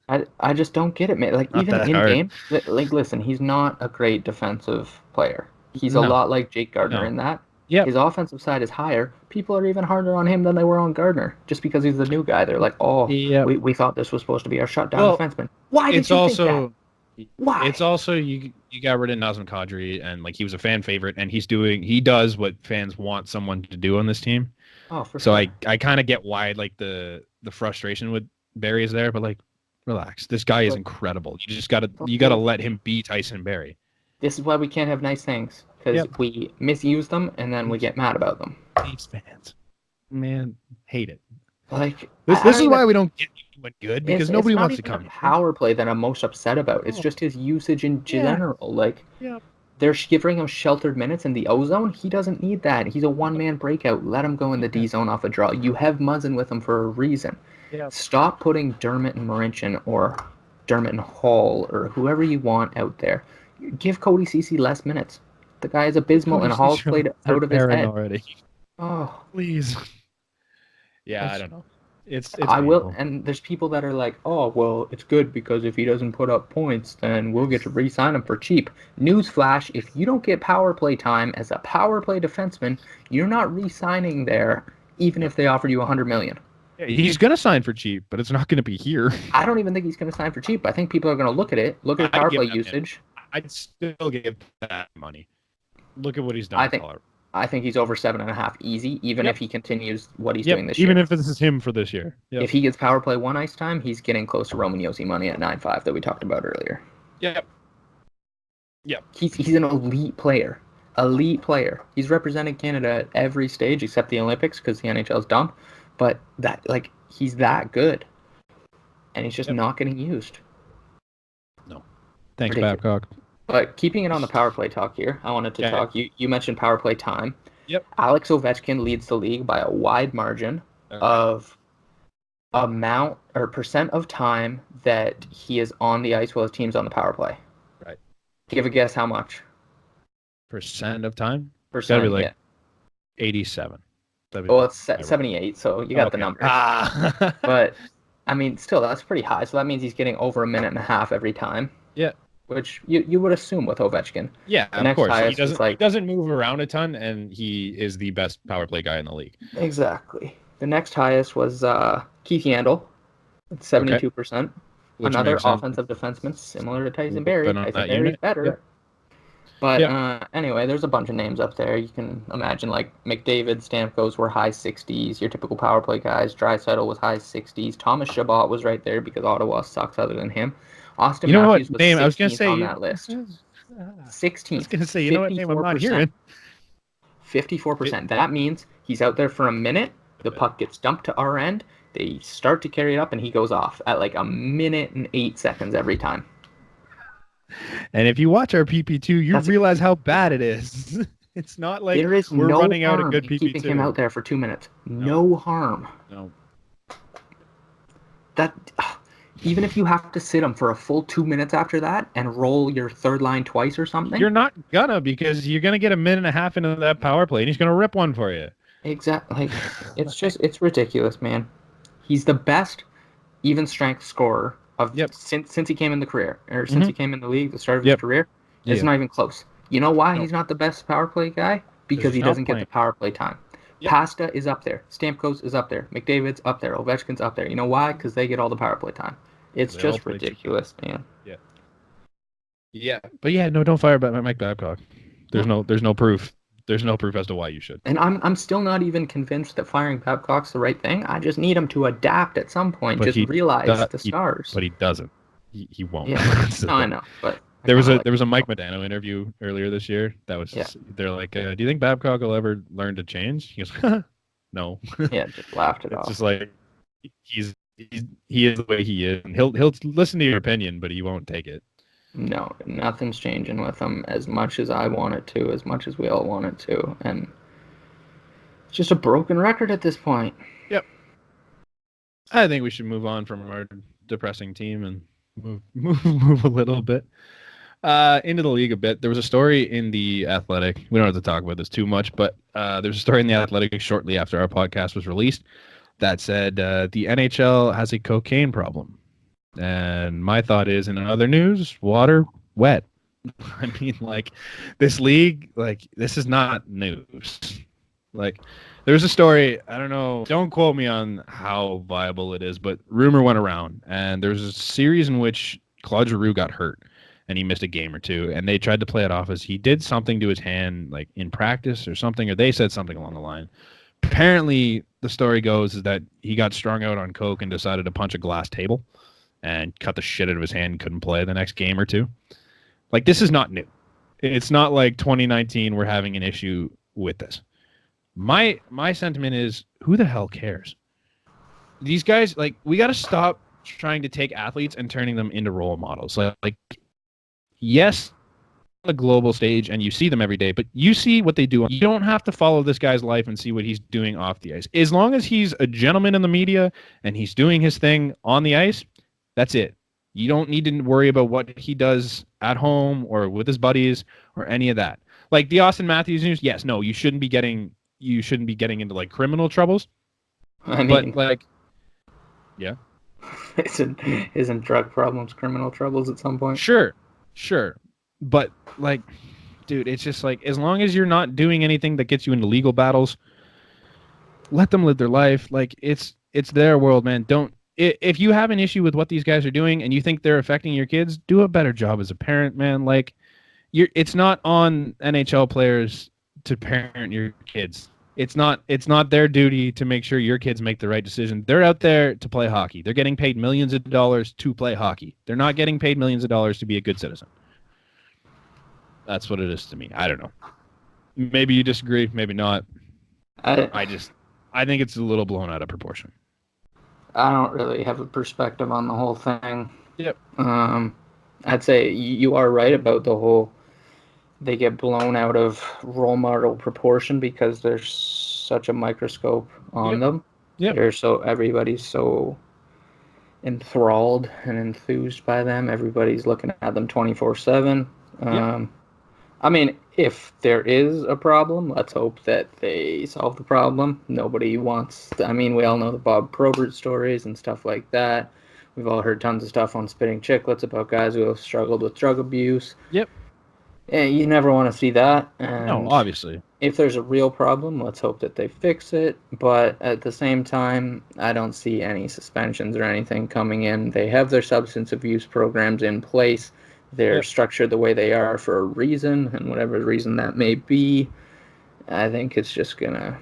I just don't get it, man. Like, not even in game, like, listen, he's not a great defensive player. He's a lot like Jake Gardner in that. Yeah. His offensive side is higher. People are even harder on him than they were on Gardner, just because he's the new guy. They're like, we thought this was supposed to be our shutdown defenseman. Why did you think that? Why? It's also you got rid of Nazem Kadri, and like he was a fan favorite, and he does what fans want someone to do on this team. Oh, for so sure. I kind of get why like the frustration with Barrie is there, but like relax. This guy is incredible. You just gotta let him be Tyson Barrie. This is why we can't have nice things, because we misuse them and then we get mad about them. Hates fans, man, hate it. Like this is why we don't get anyone good, because nobody wants to come. It's not even a power play that I'm most upset about. It's just his usage in general. Like, they're giving him sheltered minutes in the O zone. He doesn't need that. He's a one-man breakout. Let him go in the D zone off a draw. You have Muzzin with him for a reason. Stop putting Dermott and Marincin or Dermott and Hall or whoever you want out there. Give Cody Ceci less minutes. The guy is abysmal, and Hall's played out of his head. Already. Oh, please. Yeah, I don't know. It's I will, and there's people that are like, oh, well, it's good because if he doesn't put up points, then we'll get to re-sign him for cheap. Newsflash, if you don't get power play time as a power play defenseman, you're not re-signing there, even if they offered you $100 million. Yeah, he's going to sign for cheap, but it's not going to be here. I don't even think he's going to sign for cheap. I think people are going to look at it, look at power play usage. I'd still give that money. Look at what he's done. I think he's over 7.5 easy, even if he continues what he's doing this year. Even if this is him for this year. If he gets power play 1 ice time, he's getting close to Roman Josi money at 9.5 that we talked about earlier. Yep. He's an elite player. He's represented Canada at every stage except the Olympics because the NHL's dumb. But he's that good. And he's just not getting used. No. Thanks, Babcock. But keeping it on the power play talk here, I wanted to talk. You mentioned power play time. Yep. Alex Ovechkin leads the league by a wide margin of amount or percent of time that he is on the ice while his team's on the power play. Right. Give a guess how much? Percent of time? Percent. Gotta be like 87. Well, it's 78, so you got the number. But, I mean, still, that's pretty high. So that means he's getting over a minute and a half every time. Yeah. Which you would assume with Ovechkin. Yeah, of course. He doesn't move around a ton, and he is the best power play guy in the league. Exactly. The next highest was Keith Yandel at 72%. Another offensive defenseman, similar to Tyson Barrie. Tyson Barrie's better. Yeah. But anyway, there's a bunch of names up there. You can imagine, like, McDavid, Stamkos were high 60s. Your typical power play guys. Draisaitl was high 60s. Thomas Chabot was right there because Ottawa sucks other than him. Austin Matthews was 16th on that list. 16th. I was going to say, you know what name I'm not hearing? 54%. That means he's out there for a minute. The puck gets dumped to our end. They start to carry it up, and he goes off at like 1 minute and 8 seconds every time. And if you watch our PP2, you realize how bad it is. It's not like there is we're running out of good PP2. Keeping him out there for 2 minutes. No harm. No. that even if you have to sit him for a full 2 minutes after that and roll your third line twice or something. You're not gonna, because you're gonna get a minute and a half into that power play and he's gonna rip one for you. Exactly. It's ridiculous, man. He's the best even strength scorer of since he came in the career, or since he came in the league, the start of his career. It's not even close. You know why he's not the best power play guy? Because he doesn't get the power play time. Pasta is up there. Stamkos is up there. McDavid's up there. Ovechkin's up there. You know why? Because they get all the power play time. It's just ridiculous, man. Yeah. Yeah. But yeah, no, don't fire Mike Babcock. There's no proof. There's no proof as to why you should. And I'm still not even convinced that firing Babcock's the right thing. I just need him to adapt at some point. Just realize the stars. But he doesn't. He won't. Yeah. No, I know. But there was a Mike Modano interview earlier this year. That was they're like, do you think Babcock will ever learn to change? He goes, no. Yeah, just laughed it off. It's just like he is the way he is, and he'll listen to your opinion, but he won't take it. No, nothing's changing with him as much as I want it to, as much as we all want it to, and it's just a broken record at this point. Yep. I think we should move on from our depressing team and move a little bit into the league a bit. There was a story in the Athletic. We don't have to talk about this too much, but there's a story in the Athletic shortly after our podcast was released that said the NHL has a cocaine problem. And my thought is, in other news, water wet. I mean, like, this league, like, this is not news. Like, there's a story, I don't know, don't quote me on how viable it is, but rumor went around, and there's a series in which Claude Giroux got hurt, and he missed a game or two, and they tried to play it off as he did something to his hand, like, in practice or something, or they said something along the line. Apparently, the story goes is that he got strung out on coke and decided to punch a glass table and cut the shit out of his hand and couldn't play the next game or two. Like, this is not new. It's not like 2019 we're having an issue with this. My sentiment is, who the hell cares? These guys, like, we got to stop trying to take athletes and turning them into role models. Like, yes, on a global stage, and you see them every day, but you see what they do. You don't have to follow this guy's life and see what he's doing off the ice. As long as he's a gentleman in the media and he's doing his thing on the ice, that's it. You don't need to worry about what he does at home or with his buddies or any of that. Like the Austin Matthews news, yes, no, you shouldn't be getting into like criminal troubles. I mean, but like, yeah, isn't drug problems criminal troubles at some point? Sure, but like, dude, it's just like, as long as you're not doing anything that gets you into legal battles, let them live their life. Like, it's their world, man. Don't. If you have an issue with what these guys are doing and you think they're affecting your kids, do a better job as a parent, man. Like, it's not on NHL players to parent your kids. It's not their duty to make sure your kids make the right decision. They're out there to play hockey. They're getting paid millions of dollars to play hockey. They're not getting paid millions of dollars to be a good citizen. That's what it is to me. I don't know. Maybe you disagree, maybe not. I think it's a little blown out of proportion. I don't really have a perspective on the whole thing. Yep. I'd say you are right about the whole, they get blown out of role model proportion because there's such a microscope on them. Yeah. Everybody's so enthralled and enthused by them. Everybody's looking at them 24/7. I mean, if there is a problem, let's hope that they solve the problem. Nobody wants... I mean, we all know the Bob Probert stories and stuff like that. We've all heard tons of stuff on Spitting Chicklets about guys who have struggled with drug abuse. Yep. And you never want to see that. And no, obviously. If there's a real problem, let's hope that they fix it. But at the same time, I don't see any suspensions or anything coming in. They have their substance abuse programs in place. They're structured the way they are for a reason, and whatever reason that may be, I think it's just gonna...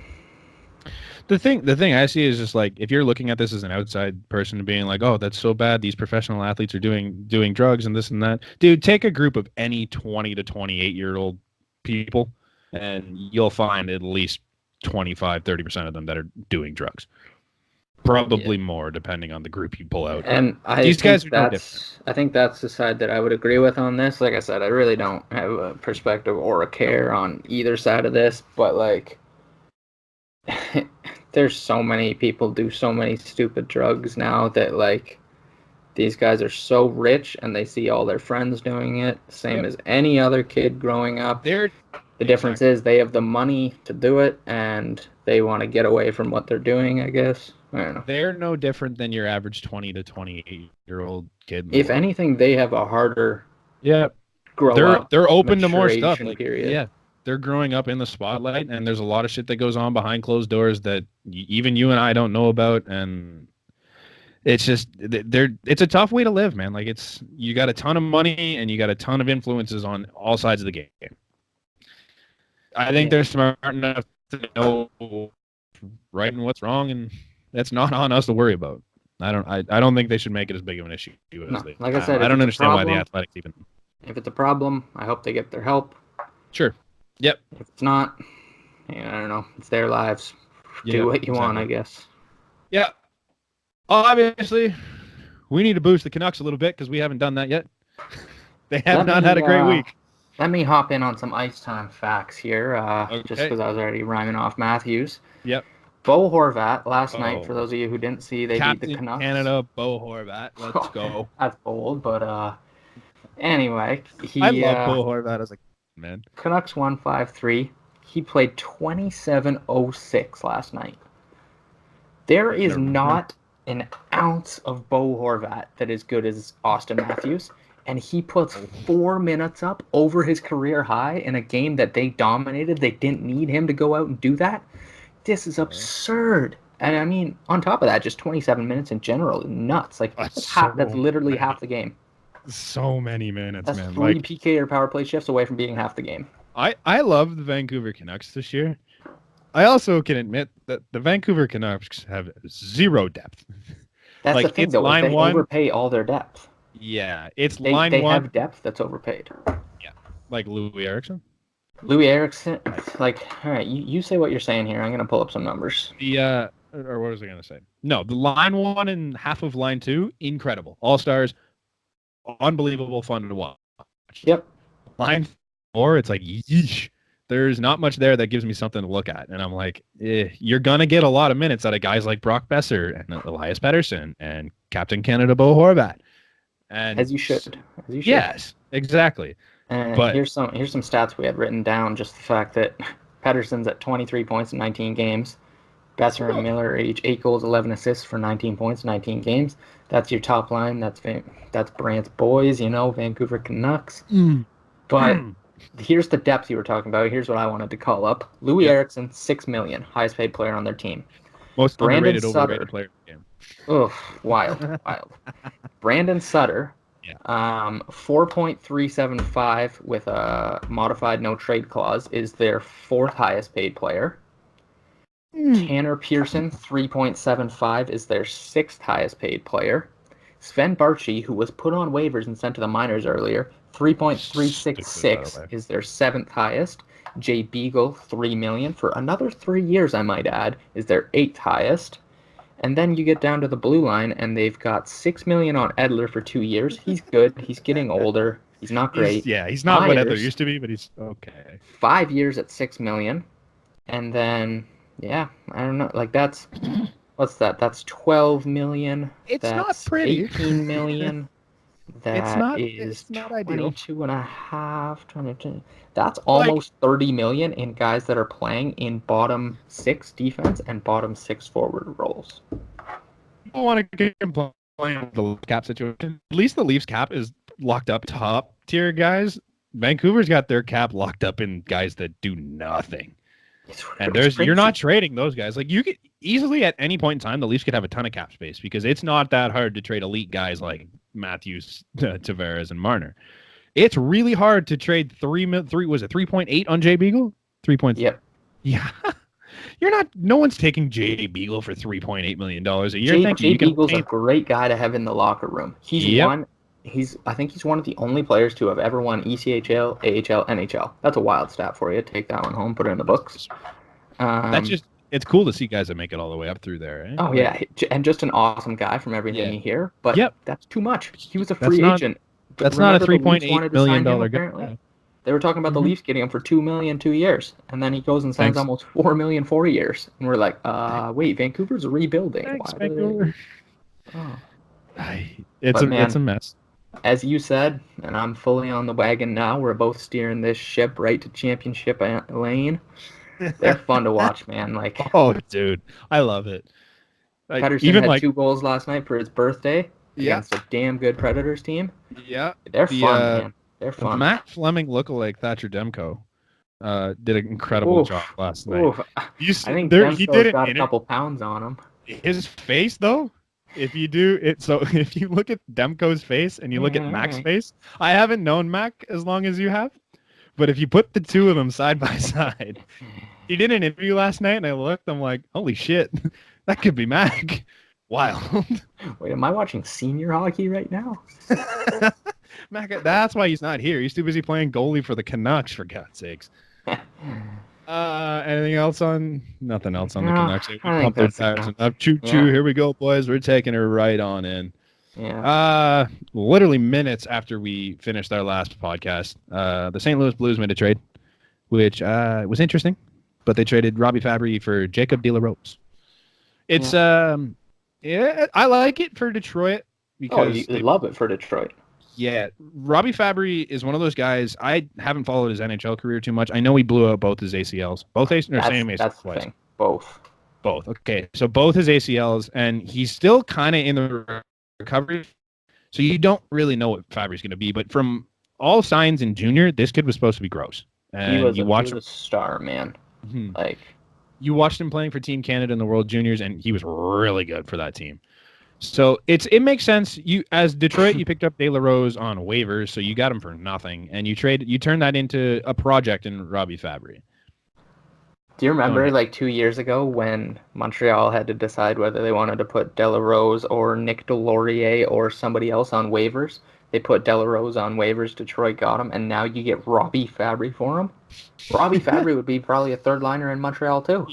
The thing I see is just like, if you're looking at this as an outside person and being like, oh, that's so bad, these professional athletes are doing drugs and this and that. Dude, take a group of any 20 to 28-year-old people, and you'll find at least 25-30% of them that are doing drugs. Probably more, depending on the group you pull out. And these guys are no different. I think that's the side that I would agree with on this. Like I said, I really don't have a perspective or a care on either side of this. But, like, there's so many people do so many stupid drugs now that like these guys are so rich and they see all their friends doing it, same as any other kid growing up. The difference is they have the money to do it and they want to get away from what they're doing, I guess. I don't know. They're no different than your average 20 to 28-year-old kid. If anything, they have a harder they're open to more stuff. Like, period. Yeah, they're growing up in the spotlight, and there's a lot of shit that goes on behind closed doors that even you and I don't know about, and it's just it's a tough way to live, man. Like you got a ton of money and you got a ton of influences on all sides of the game. I think they're smart enough to know right and what's wrong, and that's not on us to worry about. I don't think they should make it as big of an issue as they. Like I said, I don't understand why the Athletics even. If it's a problem, I hope they get their help. Sure. Yep. If it's not, I don't know. It's their lives. Do what you want, I guess. Yeah. Obviously, we need to boost the Canucks a little bit because we haven't done that yet. They have not had a great week. Let me hop in on some ice time facts here, just because I was already rhyming off Matthews. Yep. Bo Horvat last night, for those of you who didn't see, they beat the Canucks. Canada, Bo Horvat. Let's go. That's bold, but anyway. I love Bo Horvat as a man. Canucks won 5-3. He played 27:06 last night. There is not an ounce of Bo Horvat that is good as Austin Matthews. And he puts 4 minutes up over his career high in a game that they dominated. They didn't need him to go out and do that. This is absurd. And I mean, on top of that, just 27 minutes in general is nuts. Like that's literally half the game. So many minutes, that's man. That's 3 PK or power play shifts away from being half the game. I love the Vancouver Canucks this year. I also can admit that the Vancouver Canucks have zero depth. That's the thing, though. They overpay all their depth. Yeah, it's line one. They have depth that's overpaid. Yeah, like Louis Eriksson. Louis Eriksson, like, all right, you say what you're saying here. I'm going to pull up some numbers. Or what was I going to say? No, the line one and half of line two, incredible. All-stars, unbelievable fun to watch. Yep. Line four, it's like, yeesh. There's not much there that gives me something to look at. And I'm like, you're going to get a lot of minutes out of guys like Brock Besser and Elias Pettersson and Captain Canada Bo Horvat. And As you should. Yes, exactly. But here's some stats we had written down. Just the fact that Pettersson's at 23 points in 19 games. Besser and Miller each 8 goals, 11 assists for 19 points, 19 games. That's your top line. That's Brant's boys, Vancouver Canucks. But here's the depth you were talking about. Here's what I wanted to call up. Louis Eriksson, $6 million, highest paid player on their team. Most underrated, overrated player in the game. Ugh, wild. Brandon Sutter, 4.375 with a modified no trade clause, is their 4th highest paid player. Tanner Pearson, 3.75, is their 6th highest paid player. Sven Barchi, who was put on waivers and sent to the minors earlier, 3.366 is their 7th highest. Jay Beagle, $3 million for another 3 years, I might add, is their 8th highest. And then you get down to the blue line, and they've got $6 million on Edler for 2 years. He's good. He's getting older. He's not great. He's not what Edler used to be, but he's okay. 5 years at $6 million, and then I don't know. Like what's that? That's $12 million. It's not pretty. $18 million. It's not ideal. 22. That's almost $30 million in guys that are playing in bottom 6 defense and bottom 6 forward roles. I want to complain about the cap situation. At least the Leafs cap is locked up top tier guys. Vancouver's got their cap locked up in guys that do nothing. And you're not trading those guys. Like, you could easily at any point in time, the Leafs could have a ton of cap space because it's not that hard to trade elite guys like Matthews, Tavares, and Marner. It's really hard to trade 3.8 on Jay Beagle? 3. Yep. Yeah. No one's taking Jay Beagle for $3.8 million a year. Jay Beagle's a great guy to have in the locker room. I think he's one of the only players to have ever won ECHL, AHL, NHL. That's a wild stat for you. Take that one home, put it in the books. It's cool to see guys that make it all the way up through there. Eh? Oh, yeah. And just an awesome guy from everything you hear. But that's too much. He was a free agent. That's not a $3.8 million guy. They were talking about the Leafs getting him for $2 million 2 years, and then he goes and signs almost $4 million 4 years, and we're like, wait, Vancouver's rebuilding. Thanks, Why Vancouver. Oh. It's a mess. As you said, and I'm fully on the wagon now. We're both steering this ship right to championship lane. They're fun to watch, man. Like, oh, dude, I love it. Pettersson had 2 goals last night for his birthday against a damn good Predators team. Yeah, they're fun, man. They're fun. Matt Fleming lookalike Thatcher Demko did an incredible job last night. I think Demko's got a couple pounds on him. His face, though, if you do it, so if you look at Demko's face and you look at Mac's face, I haven't known Mac as long as you have, but if you put the two of them side by side, he did an interview last night, and I looked, I'm like, holy shit, that could be Mac. Wild. Wait, am I watching senior hockey right now? Mac, that's why he's not here. He's too busy playing goalie for the Canucks, for God's sakes. Anything else on? Nothing else on the Canucks. I think that's enough. Choo choo. Here we go, boys. We're taking her right on in. Yeah. Literally minutes after we finished our last podcast, the St. Louis Blues made a trade, which was interesting, but they traded Robby Fabbri for Jacob De La Rose. It's I like it for Detroit because you love it for Detroit. Yeah, Robby Fabbri is one of those guys. I haven't followed his NHL career too much. I know he blew out both his ACLs. Both same ACLs. That's the thing. Both. Okay, so both his ACLs, and he's still kind of in the recovery. So you don't really know what Fabbri's going to be. But from all signs in junior, this kid was supposed to be gross. And he was a star, man. Mm-hmm. Like, you watched him playing for Team Canada in the World Juniors, and he was really good for that team. So it makes sense. You, as Detroit, you picked up De La Rose on waivers, so you got him for nothing, and you turned that into a project in Robby Fabbri. Do you remember, 2 years ago, when Montreal had to decide whether they wanted to put De La Rose or Nick Delorier or somebody else on waivers? They put De La Rose on waivers. Detroit got him, and now you get Robby Fabbri for him. Robby Fabbri would be probably a third liner in Montreal too.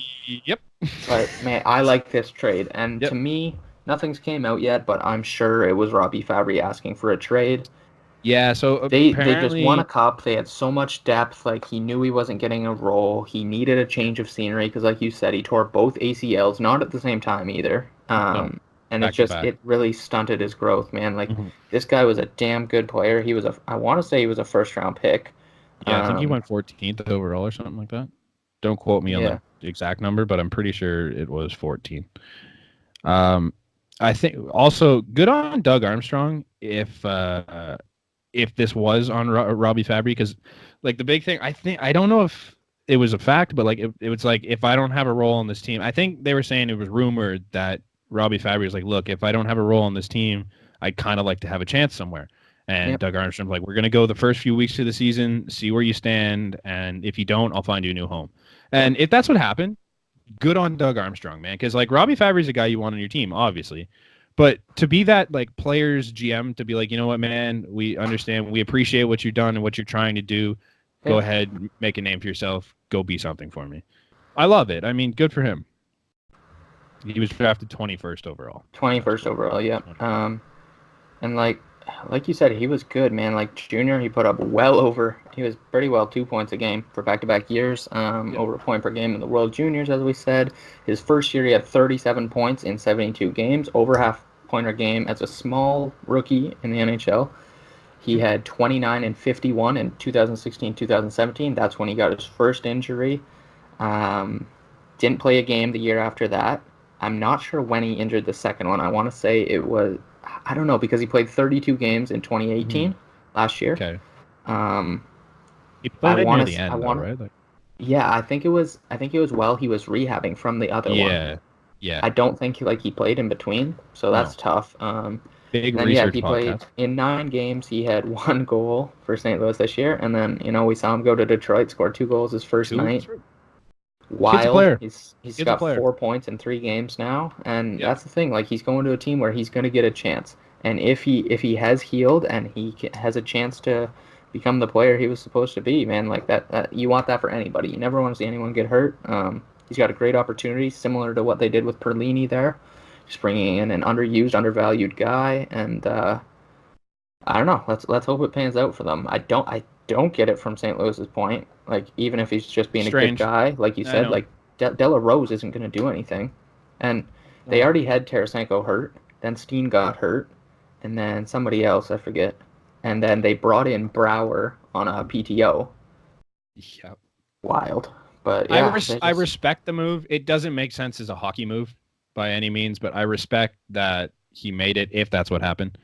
Yep. But man, I like this trade, and to me, nothing's came out yet, but I'm sure it was Robby Fabbri asking for a trade. Yeah, so they just won a cup. They had so much depth. Like, he knew he wasn't getting a role. He needed a change of scenery because, like you said, he tore both ACLs, not at the same time either. And it really stunted his growth, man. Like, this guy was a damn good player. I want to say he was a first-round pick. Yeah, I think he went 14th overall or something like that. Don't quote me on the exact number, but I'm pretty sure it was 14. I think also good on Doug Armstrong if this was on Robby Fabbri, because like the big thing, I don't know if it was a fact, but like it was like, if I don't have a role on this team, I think they were saying it was rumored that Robby Fabbri was like, look, if I don't have a role on this team, I'd kind of like to have a chance somewhere. And Doug Armstrong's like, we're going to go the first few weeks of the season, see where you stand, and if you don't, I'll find you a new home. And if that's what happened, good on Doug Armstrong, man, because like Robby Fabbri's a guy you want on your team, obviously. But to be that like player's GM, to be like, you know what, man, we understand, we appreciate what you've done and what you're trying to do. Go ahead, make a name for yourself. Go be something for me. I love it. I mean, good for him. He was drafted 21st overall. 21st overall, yeah. And like you said, he was good, man. Like junior, he put up he was pretty well 2 points a game for back-to-back years, over a point per game in the World Juniors, as we said. His first year, he had 37 points in 72 games, over half point per game as a small rookie in the NHL. He had 29 and 51 in 2016-2017. That's when he got his first injury. Didn't play a game the year after that. I'm not sure when he injured the second one. I want to say it was, I don't know, because he played 32 games in 2018 last year. Okay. He played near the end, right? Yeah, I think it was while he was rehabbing from the other one. Yeah. I don't think he played in between, so that's tough. Big research he podcast. played in 9 games. He had 1 goal for St. Louis this year, and then we saw him go to Detroit, scored 2 goals his first night. Wild. He's got 4 points in 3 games now, and that's the thing. Like, he's going to a team where he's going to get a chance, and if he has healed and he has a chance to become the player he was supposed to be, man, like that you want that for anybody. You never want to see anyone get hurt. He's got a great opportunity, similar to what they did with Perlini there, just bringing in an underused, undervalued guy, and I don't know. Let's hope it pans out for them. I don't don't get it from St. Louis's point. Like, even if he's just being a good Strange. guy, like you said, like Della Rose isn't going to do anything. And they already had Tarasenko hurt. Then Steen got hurt. And then somebody else, I forget. And then they brought in Brouwer on a PTO. Yep. Wild. But yeah. I respect the move. It doesn't make sense as a hockey move by any means, but I respect that he made it if that's what happened.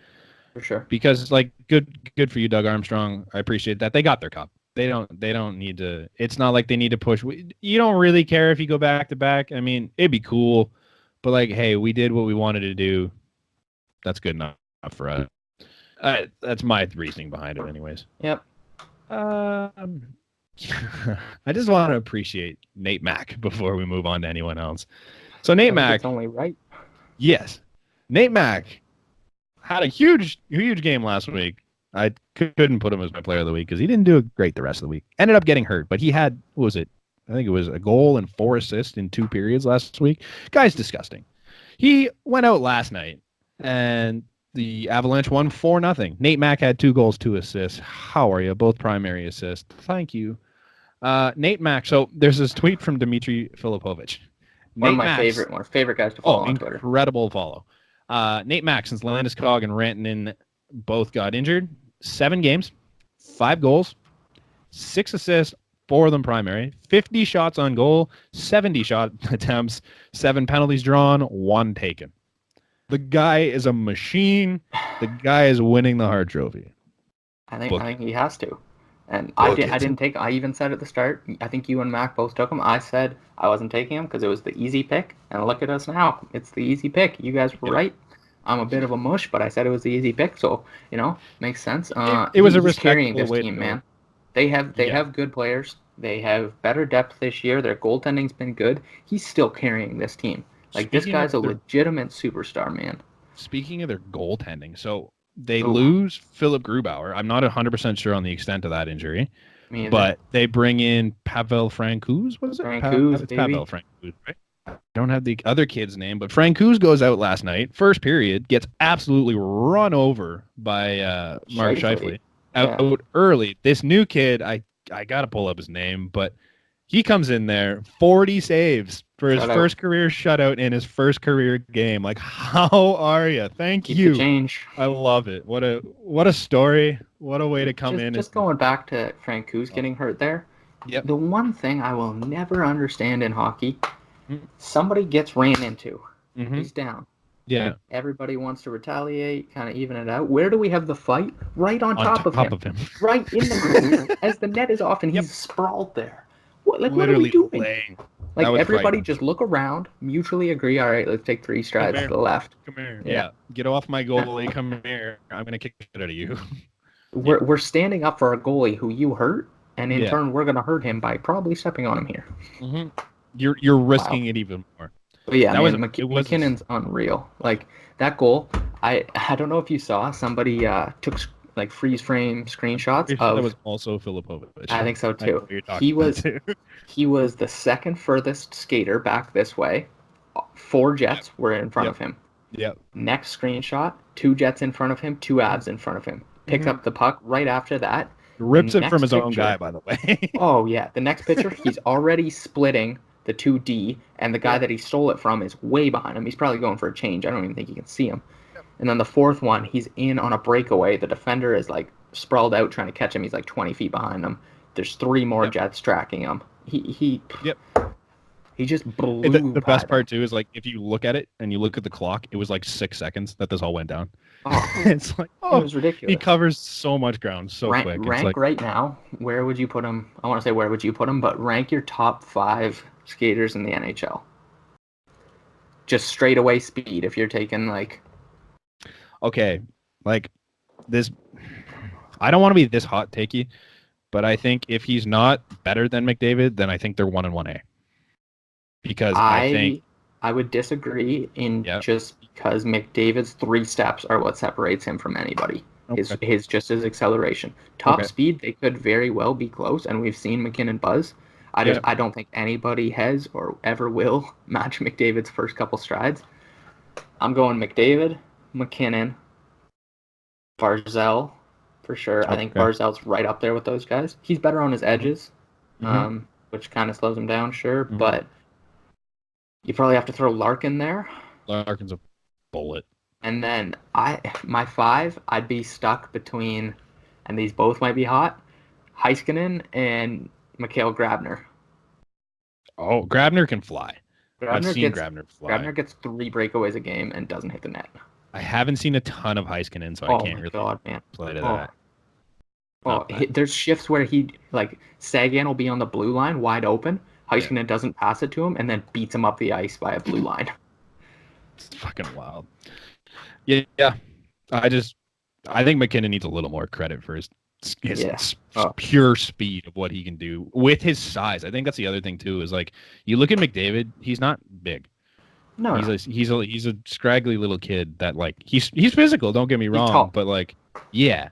For sure. Because like good for you, Doug Armstrong. I appreciate that. They got their cup. They don't need to. It's not like they need to push. You don't really care if you go back to back. I mean, it'd be cool, but like, hey, we did what we wanted to do. That's good enough for us. That's my reasoning behind it, anyways. Yep. I just want to appreciate Nate Mack before we move on to anyone else. So Nate Mack, it's only right. Yes, Nate Mack had a huge game last week. I couldn't put him as my player of the week because he didn't do great the rest of the week. Ended up getting hurt, but he had, what was it? I think it was a goal and 4 assists in 2 periods last week. Guy's disgusting. He went out last night, and the Avalanche won 4-0. Nate Mack had 2 goals, 2 assists. How are you? Both primary assists. Thank you. Nate Mack. So there's this tweet from Dmitry Filipovich. One of my favorite guys to follow on Twitter. Incredible follow. Nate Mack, since Landeskog and Rantanen both got injured, 7 games, 5 goals, 6 assists, 4 of them primary, 50 shots on goal, 70 shot attempts, 7 penalties drawn, 1 taken. The guy is a machine. The guy is winning the Hart Trophy. I think he has to. And I didn't take. I even said at the start. I think you and Mac both took him. I said I wasn't taking him because it was the easy pick. And look at us now. It's the easy pick. You guys were right. I'm a bit of a mush, but I said it was the easy pick. So makes sense. It was he's carrying this team, man. They have good players. They have better depth this year. Their goaltending's been good. He's still carrying this team. Like, this guy's a legitimate superstar, man. Speaking of their goaltending, so they lose Philip Grubauer. I'm not 100% sure on the extent of that injury, but they bring in Pavel Francouz. What is it? It's Pavel Francouz, right? I don't have the other kid's name, but Francouz goes out last night. First period, gets absolutely run over by Mark Scheifele. Out early. This new kid, I got to pull up his name, but he comes in there, 40 saves for his first career shutout in his first career game. Like, how are you? Thank you. The change. I love it. What a story. What a way to come in. Just going back to Francouz getting hurt there. Yep. The one thing I will never understand in hockey, somebody gets ran into. He's down. Yeah. Everybody wants to retaliate, kind of even it out. Where do we have the fight? Right on top of him. Right in the middle. As the net is off and he's sprawled there. What are we doing? Laying. Like, everybody just look around, mutually agree, all right, let's take 3 strides to the left. Come here. Yeah. Get off my goalie. Come here. I'm going to kick the shit out of you. We're standing up for a goalie who you hurt, and in turn, we're going to hurt him by probably stepping on him here. You're risking it even more. But yeah, McKinnon's unreal. Like, that goal, I don't know if you saw, somebody took like freeze frame screenshots of. That was also Filipovich. I think so too. He was the second furthest skater back this way. 4 Jets were in front of him. Yep. Next screenshot, 2 Jets in front of him, 2 Avs in front of him. Picks up the puck right after that. Rips it from his own guy, by the way. Oh yeah, the next picture, he's already splitting the 2D, and the guy that he stole it from is way behind him. He's probably going for a change. I don't even think you can see him. And then the 4th one, he's in on a breakaway. The defender is like sprawled out trying to catch him. He's like 20 feet behind him. There's 3 more Jets tracking him. He just blew. The best part too is, like, if you look at it and you look at the clock, it was like 6 seconds that this all went down. It's like, it was ridiculous. He covers so much ground so quick. Rank right now. Where would you put him? I want to say where would you put him, but rank your top 5 skaters in the NHL. Just straight away speed. If you're taking like. Okay, like this, I don't want to be this hot takey, but I think if he's not better than McDavid, then I think they're 1-1A. Because I think I would disagree just because McDavid's 3 steps are what separates him from anybody. Okay. His acceleration, top speed. They could very well be close, and we've seen McKinnon buzz. I don't think anybody has or ever will match McDavid's first couple strides. I'm going McDavid, McKinnon, Barzal, for sure. I think Okay. Barzal's right up there with those guys. He's better on his edges, Mhm. which kind of slows him down, sure. Mhm. But you probably have to throw Larkin there. Larkin's a bullet. And then my 5, I'd be stuck between, and these both might be hot, Heiskanen and Mikhail Grabner. Oh, Grabner can fly. I've Grabner seen gets Grabner fly. Grabner gets 3 breakaways a game and doesn't hit the net. I haven't seen a ton of Heiskanen, so I Oh can't my really god, man! play to Oh, that. there's shifts where he like Sagan will be on the blue line wide open. Heiskanen doesn't pass it to him and then beats him up the ice by a blue line. It's fucking wild. Yeah. I think McKinnon needs a little more credit for his pure speed of what he can do with his size. I think that's the other thing too. Is like you look at McDavid, he's not big. No, he's a scraggly little kid that like he's physical. Don't get me wrong, but like yeah,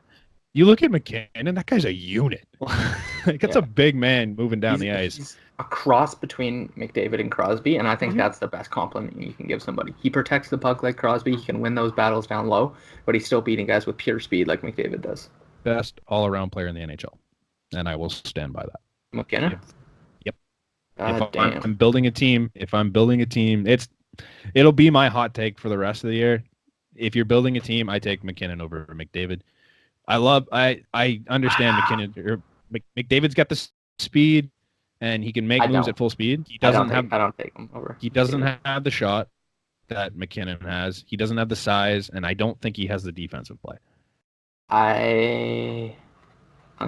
you look at McKinnon, that guy's a unit. Like it's a big man moving down the ice. He's a cross between McDavid and Crosby, and I think that's the best compliment you can give somebody. He protects the puck like Crosby. He can win those battles down low, but he's still beating guys with pure speed like McDavid does. Best all-around player in the NHL, and I will stand by that. McKinnon? Yep. Damn. I'm building a team, it'll be my hot take for the rest of the year. If you're building a team, I take McKinnon over McDavid. I understand McKinnon. McDavid's got the speed, and he can make moves at full speed. I don't take him over. He doesn't have the shot that McKinnon has. He doesn't have the size, and I don't think he has the defensive play. I'm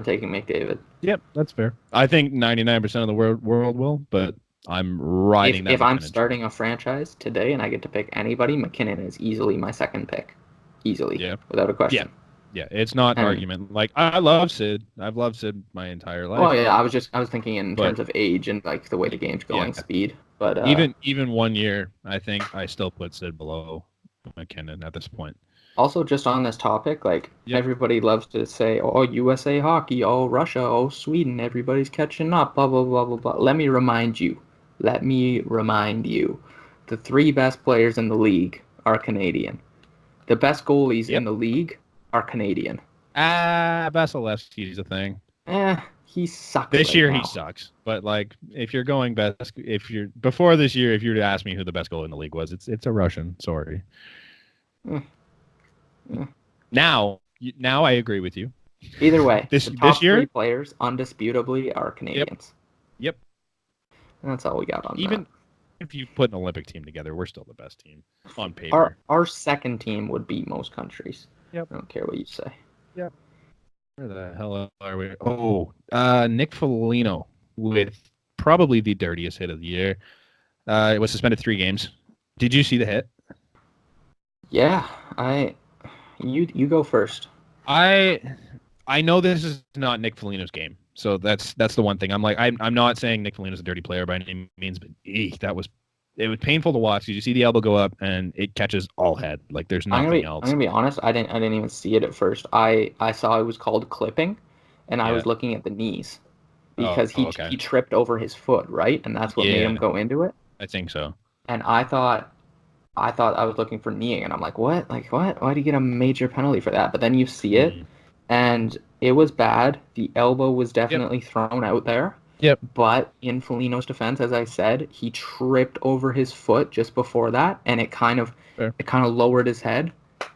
taking McDavid. Yep, that's fair. I think 99% of the world will, but I'm riding that. If I'm starting a franchise today and I get to pick anybody, McKinnon is easily my second pick. Easily. Yeah. Without a question. Yeah, it's not an argument. Like I love Sid. I've loved Sid my entire life. Oh yeah, I was thinking in terms of age and like the way the game's going, speed. But even 1 year, I think I still put Sid below McKinnon at this point. Also, just on this topic, like everybody loves to say, "Oh, USA hockey, oh Russia, oh Sweden, everybody's catching up." Blah blah blah blah blah. Let me remind you, the 3 best players in the league are Canadian. The best goalies in the league are Canadian. Vasilevsky's a thing. He sucks. This year he sucks. But like, if you're going best, before this year, if you were to ask me who the best goalie in the league was, it's a Russian. Sorry. Now I agree with you. Either way, this year, 3 players undisputably are Canadians. Yep. And that's all we got on Even that. If you put an Olympic team together, we're still the best team on paper. Our second team would beat most countries. Yep. I don't care what you say. Yep. Where the hell are we? Oh, Nick Foligno with probably the dirtiest hit of the year. It was suspended 3 games. Did you see the hit? Yeah, you go first. I know this is not Nick Foligno's game, so that's the one thing. I'm not saying Nick Foligno's a dirty player by any means, but it was painful to watch. You see the elbow go up and it catches all head. Like there's nothing else. I'm gonna be honest. I didn't even see it at first. I saw it was called clipping, and I was looking at the knees because he tripped over his foot, right, and that's what made him go into it. I think so. And I thought I was looking for kneeing, and I'm like, what? Like, what? Why do you get a major penalty for that? But then you see it, and it was bad. The elbow was definitely thrown out there. Yep. But in Foligno's defense, as I said, he tripped over his foot just before that, and it kind of lowered his head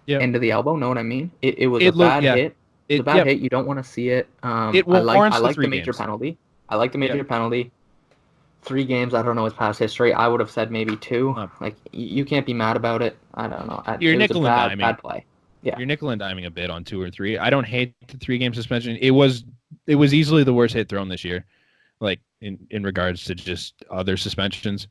into the elbow. Know what I mean? It was a bad hit. It's a bad hit. You don't want to see it. I like the major penalty. I like the major penalty. 3 games, I don't know his past history. I would have said maybe 2. Like, you can't be mad about it. I don't know. You're nickel and diming. Bad play. Yeah. You're nickel and diming a bit on 2 or 3. I don't hate the 3-game suspension. It was easily the worst hit thrown this year, like in regards to just other suspensions.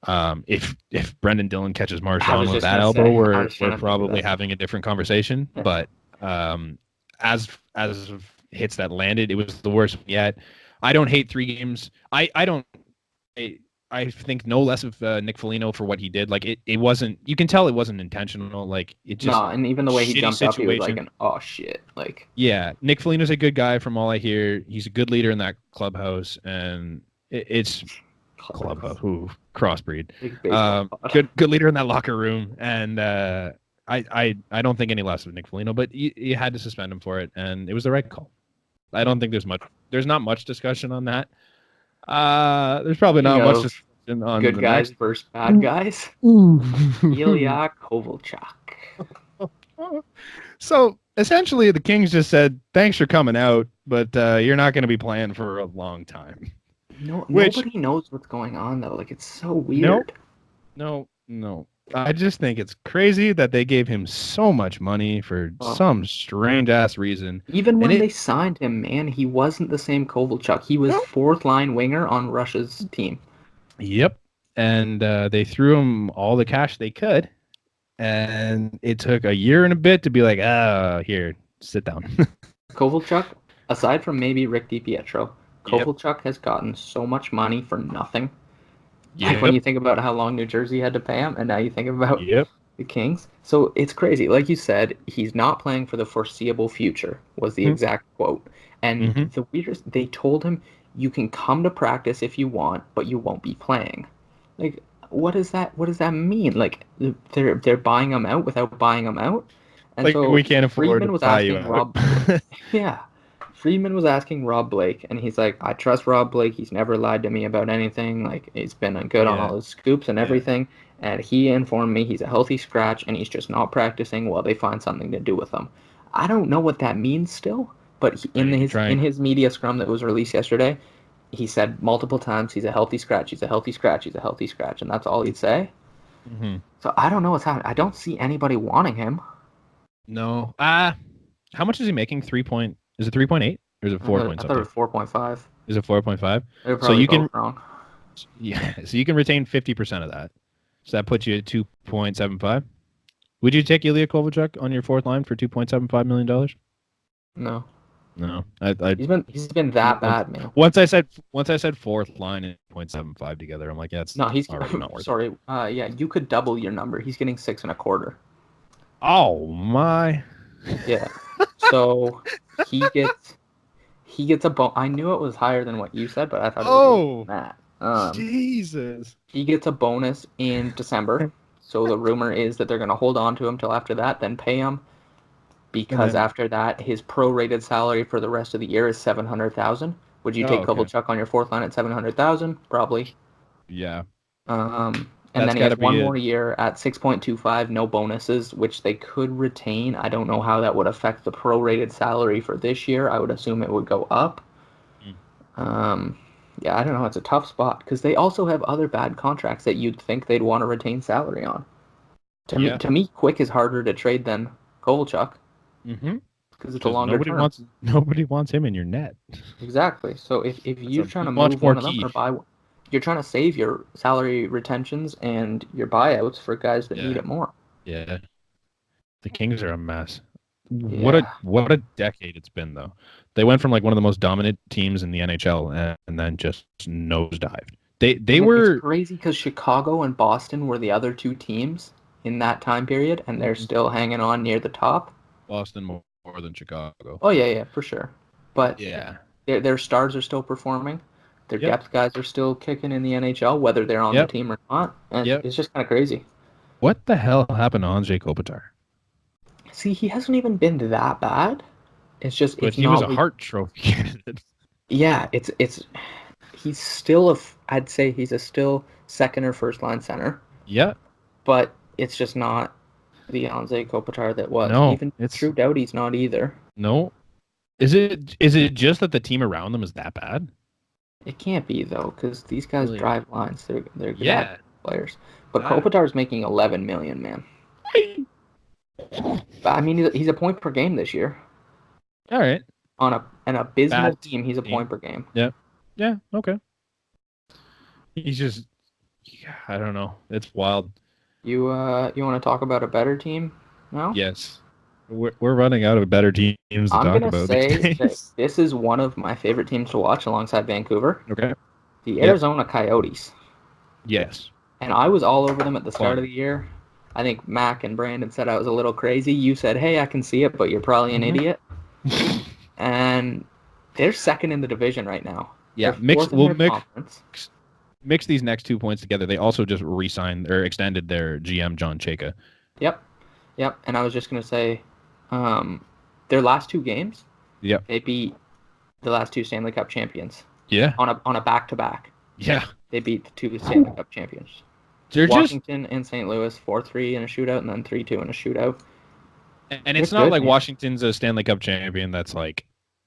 If Brendan Dillon catches Marchand with that elbow, we're probably having a different conversation. But as of hits that landed, it was the worst yet. I don't hate 3 games. I think no less of Nick Foligno for what he did. Like it wasn't. You can tell it wasn't intentional. Like it just. No, and even the way he jumped up, he was like oh shit. Like yeah, Nick Foligno's a good guy from all I hear. He's a good leader in that clubhouse, and it's clubhouse. Ooh, crossbreed. Good leader in that locker room, and I don't think any less of Nick Foligno, but you had to suspend him for it, and it was the right call. I don't think there's not much discussion on that. There's probably not much discussion on good the guys next. versus bad guys. Ooh. Ilya Kovalchuk. So essentially, the Kings just said, "Thanks for coming out, but you're not going to be playing for a long time." Nobody knows what's going on though. Like, it's so weird. No. I just think it's crazy that they gave him so much money for some strange ass reason. Even when they signed him, man, he wasn't the same Kovalchuk. He was fourth line winger on Russia's team. Yep. And they threw him all the cash they could. And it took a year and a bit to be like, here, sit down. Kovalchuk, aside from maybe Rick DiPietro, Kovalchuk has gotten so much money for nothing. Like when you think about how long New Jersey had to pay him, and now you think about the Kings. So it's crazy. Like you said, he's not playing for the foreseeable future, was the exact quote. And the weirdest, they told him, you can come to practice if you want, but you won't be playing. Like, what does that mean? Like, they're buying him out without buying him out? And like, so we can't afford Friedman to was buy you asking out. Friedman was asking Rob Blake, and he's like, I trust Rob Blake. He's never lied to me about anything. Like, he's been good on all his scoops and everything. And he informed me he's a healthy scratch, and he's just not practicing while they find something to do with him. I don't know what that means still, but in his media scrum that was released yesterday, he said multiple times he's a healthy scratch, he's a healthy scratch, he's a healthy scratch, and that's all he'd say. So I don't know what's happening. I don't see anybody wanting him. No. How much is he making? Is it 3.8 or is it 4 point something? I thought it was 4.5. Is it 4.5? So you can wrong. Yeah, so you can retain 50% of that. So that puts you at 2.75. Would you take Ilya Kovalchuk on your fourth line for $2.75 million? No. He's been that bad, man. Once I said fourth line and 0.75 together, I'm like, yeah, it's he's already not worth sorry. You could double your number. He's getting 6.25. Oh my. Yeah. So he gets a bonus. I knew it was higher than what you said, but I thought it was that. Jesus. He gets a bonus in December. So the rumor is that they're going to hold on to him till after that, then pay him. Because after that, his prorated salary for the rest of the year is $700,000. Would you take Kovalchuk on your fourth line at $700,000? Probably. Yeah. And then he has one more year at 6.25, no bonuses, which they could retain. I don't know how that would affect the prorated salary for this year. I would assume it would go up. Yeah, I don't know. It's a tough spot because they also have other bad contracts that you'd think they'd want to retain salary on. To me, Quick is harder to trade than Kovalchuk. Because it's a longer term. Nobody wants him in your net. Exactly. So if you're trying to move one of them or buy one, you're trying to save your salary retentions and your buyouts for guys that need it more. Yeah. The Kings are a mess. Yeah. What a decade it's been, though. They went from like one of the most dominant teams in the NHL and then just nosedived. They were crazy because Chicago and Boston were the other two teams in that time period, and they're still hanging on near the top. Boston more than Chicago. Oh yeah, for sure. But their stars are still performing. Their depth guys are still kicking in the NHL, whether they're on the team or not. And it's just kind of crazy. What the hell happened to Andrei Kopitar? See, he hasn't even been that bad. It's just he was a Hart Trophy candidate. Yeah, he's still I'd say he's a still second or first line center. Yeah. But it's just not the Andrei Kopitar that was. No, even Drew Doughty's not either. No. Is it just that the team around them is that bad? It can't be though, because these guys drive lines. They're good players. But Kopitar's making $11 million, man. I mean, he's a point per game this year. All right. On an abysmal team, he's a point per game. Yep. Yeah. Okay. He's just, I don't know. It's wild. You want to talk about a better team now? Yes. We're running out of better teams to talk about. I'm going to say that this is one of my favorite teams to watch alongside Vancouver. Okay. The Arizona Coyotes. Yes. And I was all over them at the start of the year. I think Mac and Brandon said I was a little crazy. You said, hey, I can see it, but you're probably an idiot. And they're second in the division right now. Yeah, mix these next 2 points together. They also just re-signed or extended their GM, John Chayka. Yep. Yep. And I was just gonna say, their last two games, Yep. they beat the last two Stanley Cup champions. Yeah. On a back-to-back. Yeah. They beat the two Stanley Cup champions. They're Washington and St. Louis 4-3 in a shootout, and then 3-2 in a shootout. And it's not like Washington's a Stanley Cup champion that's like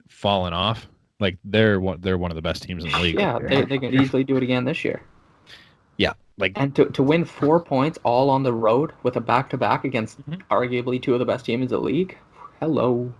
fallen off. Like they're one of the best teams in the league. Yeah, they can easily do it again this year. Yeah, like and to win 4 points all on the road with a back-to-back against arguably two of the best teams in the league. Hello.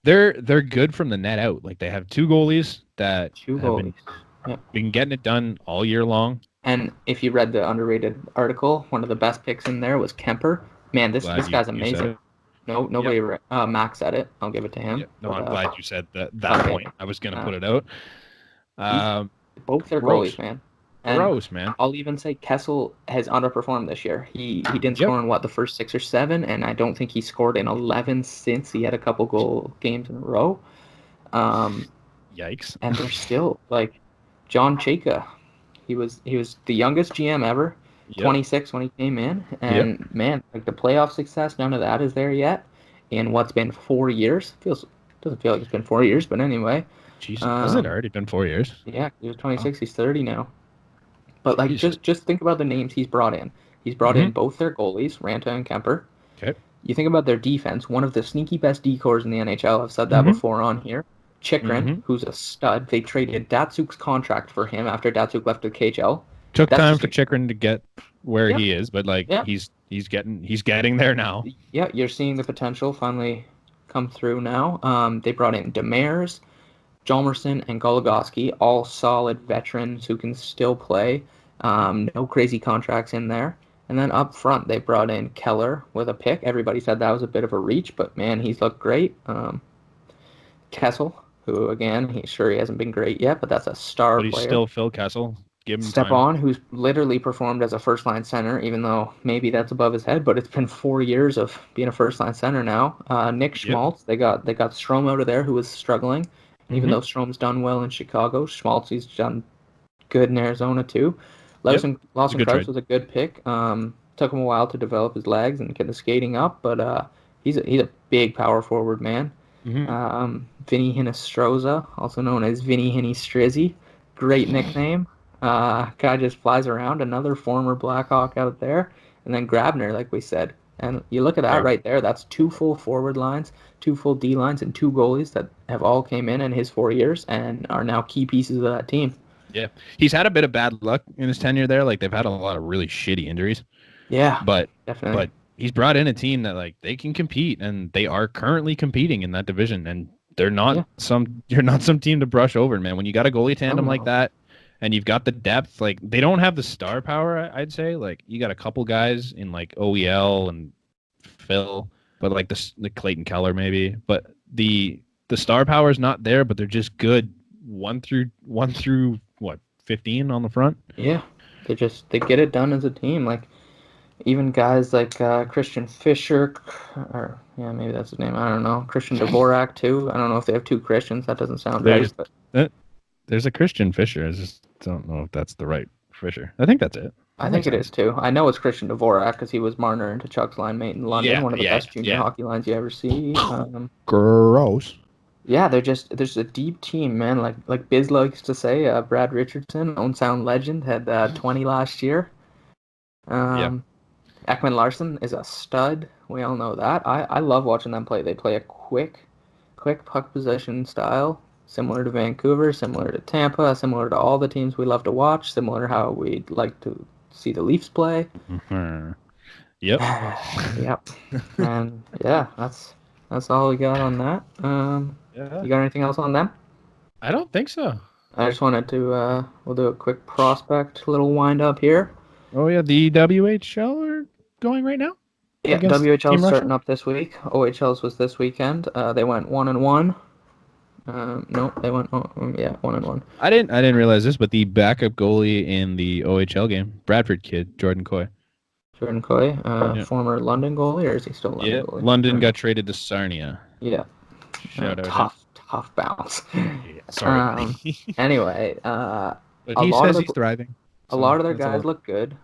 They're good from the net out. Like they have two goalies that Yep. been getting it done all year long. And if you read the underrated article, one of the best picks in there was Kemper. Man, this guy's amazing. Nobody. Yep. Max said it. I'll give it to him. Yep. No, I'm glad you said that point. I was gonna put it out. Both their goalies, man. And gross, man. I'll even say Kessel has underperformed this year. He didn't score in the first 6 or 7, and I don't think he scored in 11 since he had a couple goal games in a row. Yikes! And they're still like John Chayka. He was the youngest GM ever. 26 when he came in, and man, like the playoff success, none of that is there yet. In what's been 4 years, doesn't feel like it's been 4 years, but anyway. Jesus, has it already been 4 years? Yeah, he was 26. He's 30 now. But like, just think about the names he's brought in. He's brought in both their goalies, Ranta and Kemper. Okay. You think about their defense, one of the sneaky best D-cores in the NHL. I've said that before on here. Chikrin, who's a stud. They traded Datsuk's contract for him after Datsuk left the KHL. Took time for Chikrin to get where he is, but like he's getting there now. Yeah, you're seeing the potential finally come through now. They brought in Demers, Jalmerson, and Goligoski, all solid veterans who can still play. No crazy contracts in there. And then up front, they brought in Keller with a pick. Everybody said that was a bit of a reach, but man, he's looked great. Kessel, who again, he hasn't been great yet, but that's a star player. But he's still Phil Kessel. Give him Stepan, who's literally performed as a first-line center, even though maybe that's above his head, but it's been 4 years of being a first-line center now. Nick Schmaltz, they got Strome out of there, who was struggling. Even though Strome's done well in Chicago, Schmaltz, he's done good in Arizona too. Lawson Krauss was a good pick. Took him a while to develop his legs and get the skating up, but he's a big power forward, man. Vinny Hinostroza, also known as Vinny Hinnie-Strizzy, great nickname. Guy just flies around, another former Blackhawk out there. And then Grabner, like we said. And you look at that right there, that's 2 full forward lines, 2 full D lines, and 2 goalies that have all came in his 4 years and are now key pieces of that team. Yeah. He's had a bit of bad luck in his tenure there. Like, they've had a lot of really shitty injuries. Yeah, but definitely. But he's brought in a team that, like, they can compete, and they are currently competing in that division. And they're not you're not some team to brush over, man. When you got a goalie tandem like that, and you've got the depth, like they don't have the star power, I'd say. Like you got a couple guys in like OEL and Phil, but like the Clayton Keller maybe. But the star power is not there, but they're just good 1 through what 15 on the front. Yeah, they get it done as a team. Like even guys like Christian Fisher, or maybe that's his name. I don't know. Christian Dvorak too. I don't know if they have 2 Christians. That doesn't sound right. But there's a Christian Fisher. I just don't know if that's the right Fisher. I think that's it. I think it is too. I know it's Christian Dvorak because he was Marner and Chuck's line mate in London. One of the best junior hockey lines you ever see. Gross. Yeah, there's a deep team, man. Like Biz likes to say, Brad Richardson, Own Sound legend, had 20 last year. Ekman Larson is a stud. We all know that. I love watching them play. They play a quick puck possession style. Similar to Vancouver, similar to Tampa, similar to all the teams we love to watch, similar to how we'd like to see the Leafs play. Yep. Yep. And that's all we got on that. You got anything else on them? I don't think so. I just wanted to we'll do a quick prospect little wind up here. Oh yeah, the WHL are going right now? Yeah, WHL starting up this week. OHL's was this weekend. They went 1-1. No, they went 1-1. I didn't realize this, but the backup goalie in the OHL game, Bradford kid, Jordan Coy. Former London goalie, or is he still London goalie? London got traded to Sarnia. Yeah. Shout out. Tough bounce. Sorry. Anyway, but he says he's thriving. A lot of their guys look good.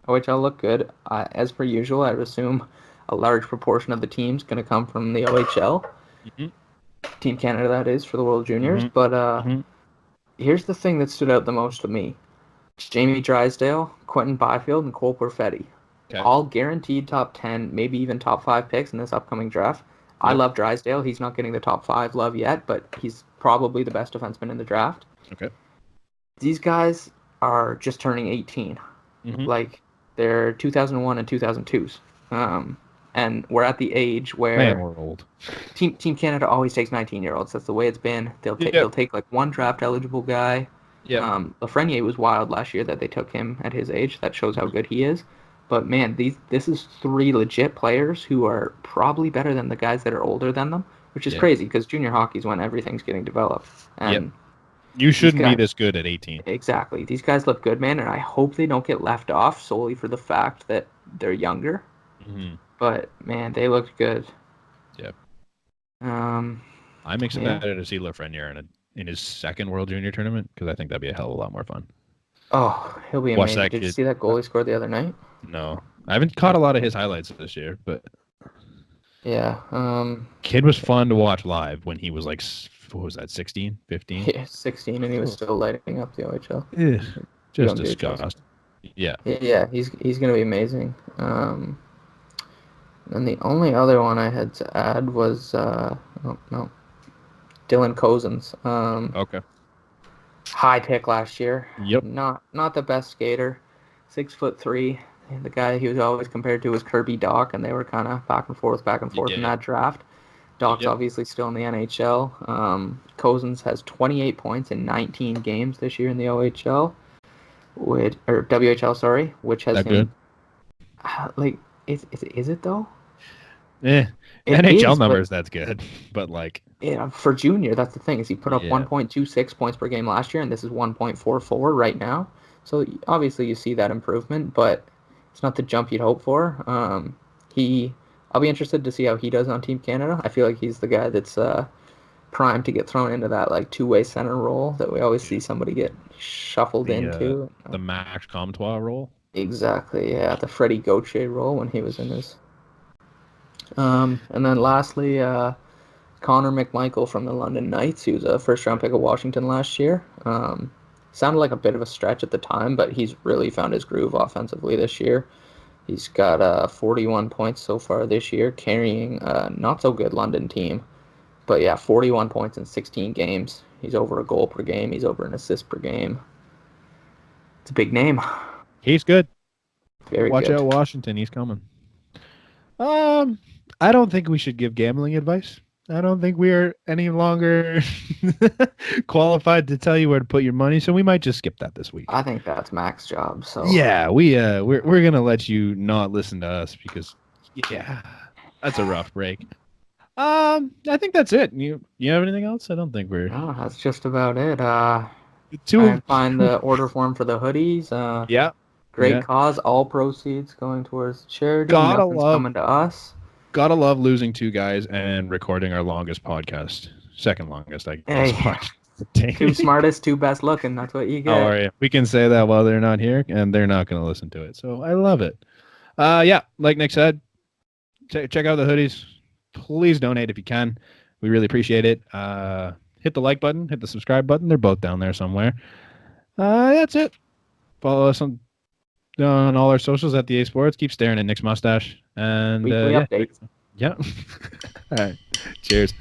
OHL look good. As per usual, I would assume a large proportion of the team's going to come from the OHL. Mm-hmm. Team Canada, that is, for the World Juniors. Mm-hmm. But here's the thing that stood out the most to me. Jamie Drysdale, Quentin Byfield, and Cole Perfetti. Okay. All guaranteed top 10, maybe even top 5 picks in this upcoming draft. I love Drysdale. He's not getting the top 5 love yet, but he's probably the best defenseman in the draft. Okay. These guys are just turning 18. Mm-hmm. Like, they're 2001 and 2002s. And we're at the age where... Man, we're old. Team Canada always takes 19-year-olds. That's the way it's been. They'll take like one draft-eligible guy. Yeah. Lafreniere was wild last year that they took him at his age. That shows how good he is. But, man, this is 3 legit players who are probably better than the guys that are older than them, which is crazy because junior hockey is when everything's getting developed. And you shouldn't be this good at 18. Exactly. These guys look good, man, and I hope they don't get left off solely for the fact that they're younger. Mm-hmm. But, man, they looked good. Yep. I'm excited to see Lafreniere in his second World Junior tournament because I think that'd be a hell of a lot more fun. Oh, he'll be amazing. Did you see that goal he scored the other night? No. I haven't caught a lot of his highlights this year, but... Yeah. Kid was fun to watch live when he was like, what was that, 16, 15? Yeah, 16, and he was still lighting up the OHL. Yeah, just disgusting. Yeah. Yeah, he's going to be amazing. And the only other one I had to add was, Dylan Cozens. Okay. High pick last year. Yep. Not the best skater. 6'3". The guy he was always compared to was Kirby Dach, and they were kind of back and forth in that draft. Dach's obviously still in the NHL. Cozens has 28 points in 19 games this year in the OHL, or WHL, sorry, which has good. Like, is it though? NHL numbers, that's good, but like, yeah, for junior, that's the thing is he put up 1.26 points per game last year, and this is 1.44 right now. So obviously you see that improvement, but it's not the jump you'd hope for. I'll be interested to see how he does on Team Canada. I feel like he's the guy that's primed to get thrown into that like two-way center role that we always see somebody get shuffled into. The Max Comtois role. Exactly, yeah, the Freddie Gauthier role when he was in his. And then lastly, Connor McMichael from the London Knights. He was a first-round pick of Washington last year. Sounded like a bit of a stretch at the time, but he's really found his groove offensively this year. He's got 41 points so far this year, carrying a not-so-good London team. But yeah, 41 points in 16 games. He's over a goal per game. He's over an assist per game. It's a big name. He's good. Very Watch good. out, Washington. He's coming. I don't think we should give gambling advice. I don't think we are any longer qualified to tell you where to put your money, so we might just skip that this week. I think that's Mac's job. So yeah, we're gonna let you not listen to us because that's a rough break. I think that's it. You have anything else? I don't think we're. No, that's just about it. Try and find the order form for the hoodies. Great cause. All proceeds going towards charity. Nothing's coming to us. Gotta love losing two guys and recording our longest podcast. Second longest, I guess. Hey, two smartest, two best looking. That's what you get. How are you? We can say that while they're not here, and they're not going to listen to it. So I love it. Like Nick said, check out the hoodies. Please donate if you can. We really appreciate it. Hit the like button. Hit the subscribe button. They're both down there somewhere. That's it. Follow us on all our socials at the A Sports. Keep staring at Nick's mustache. And weekly updates. Yeah. All right. Cheers.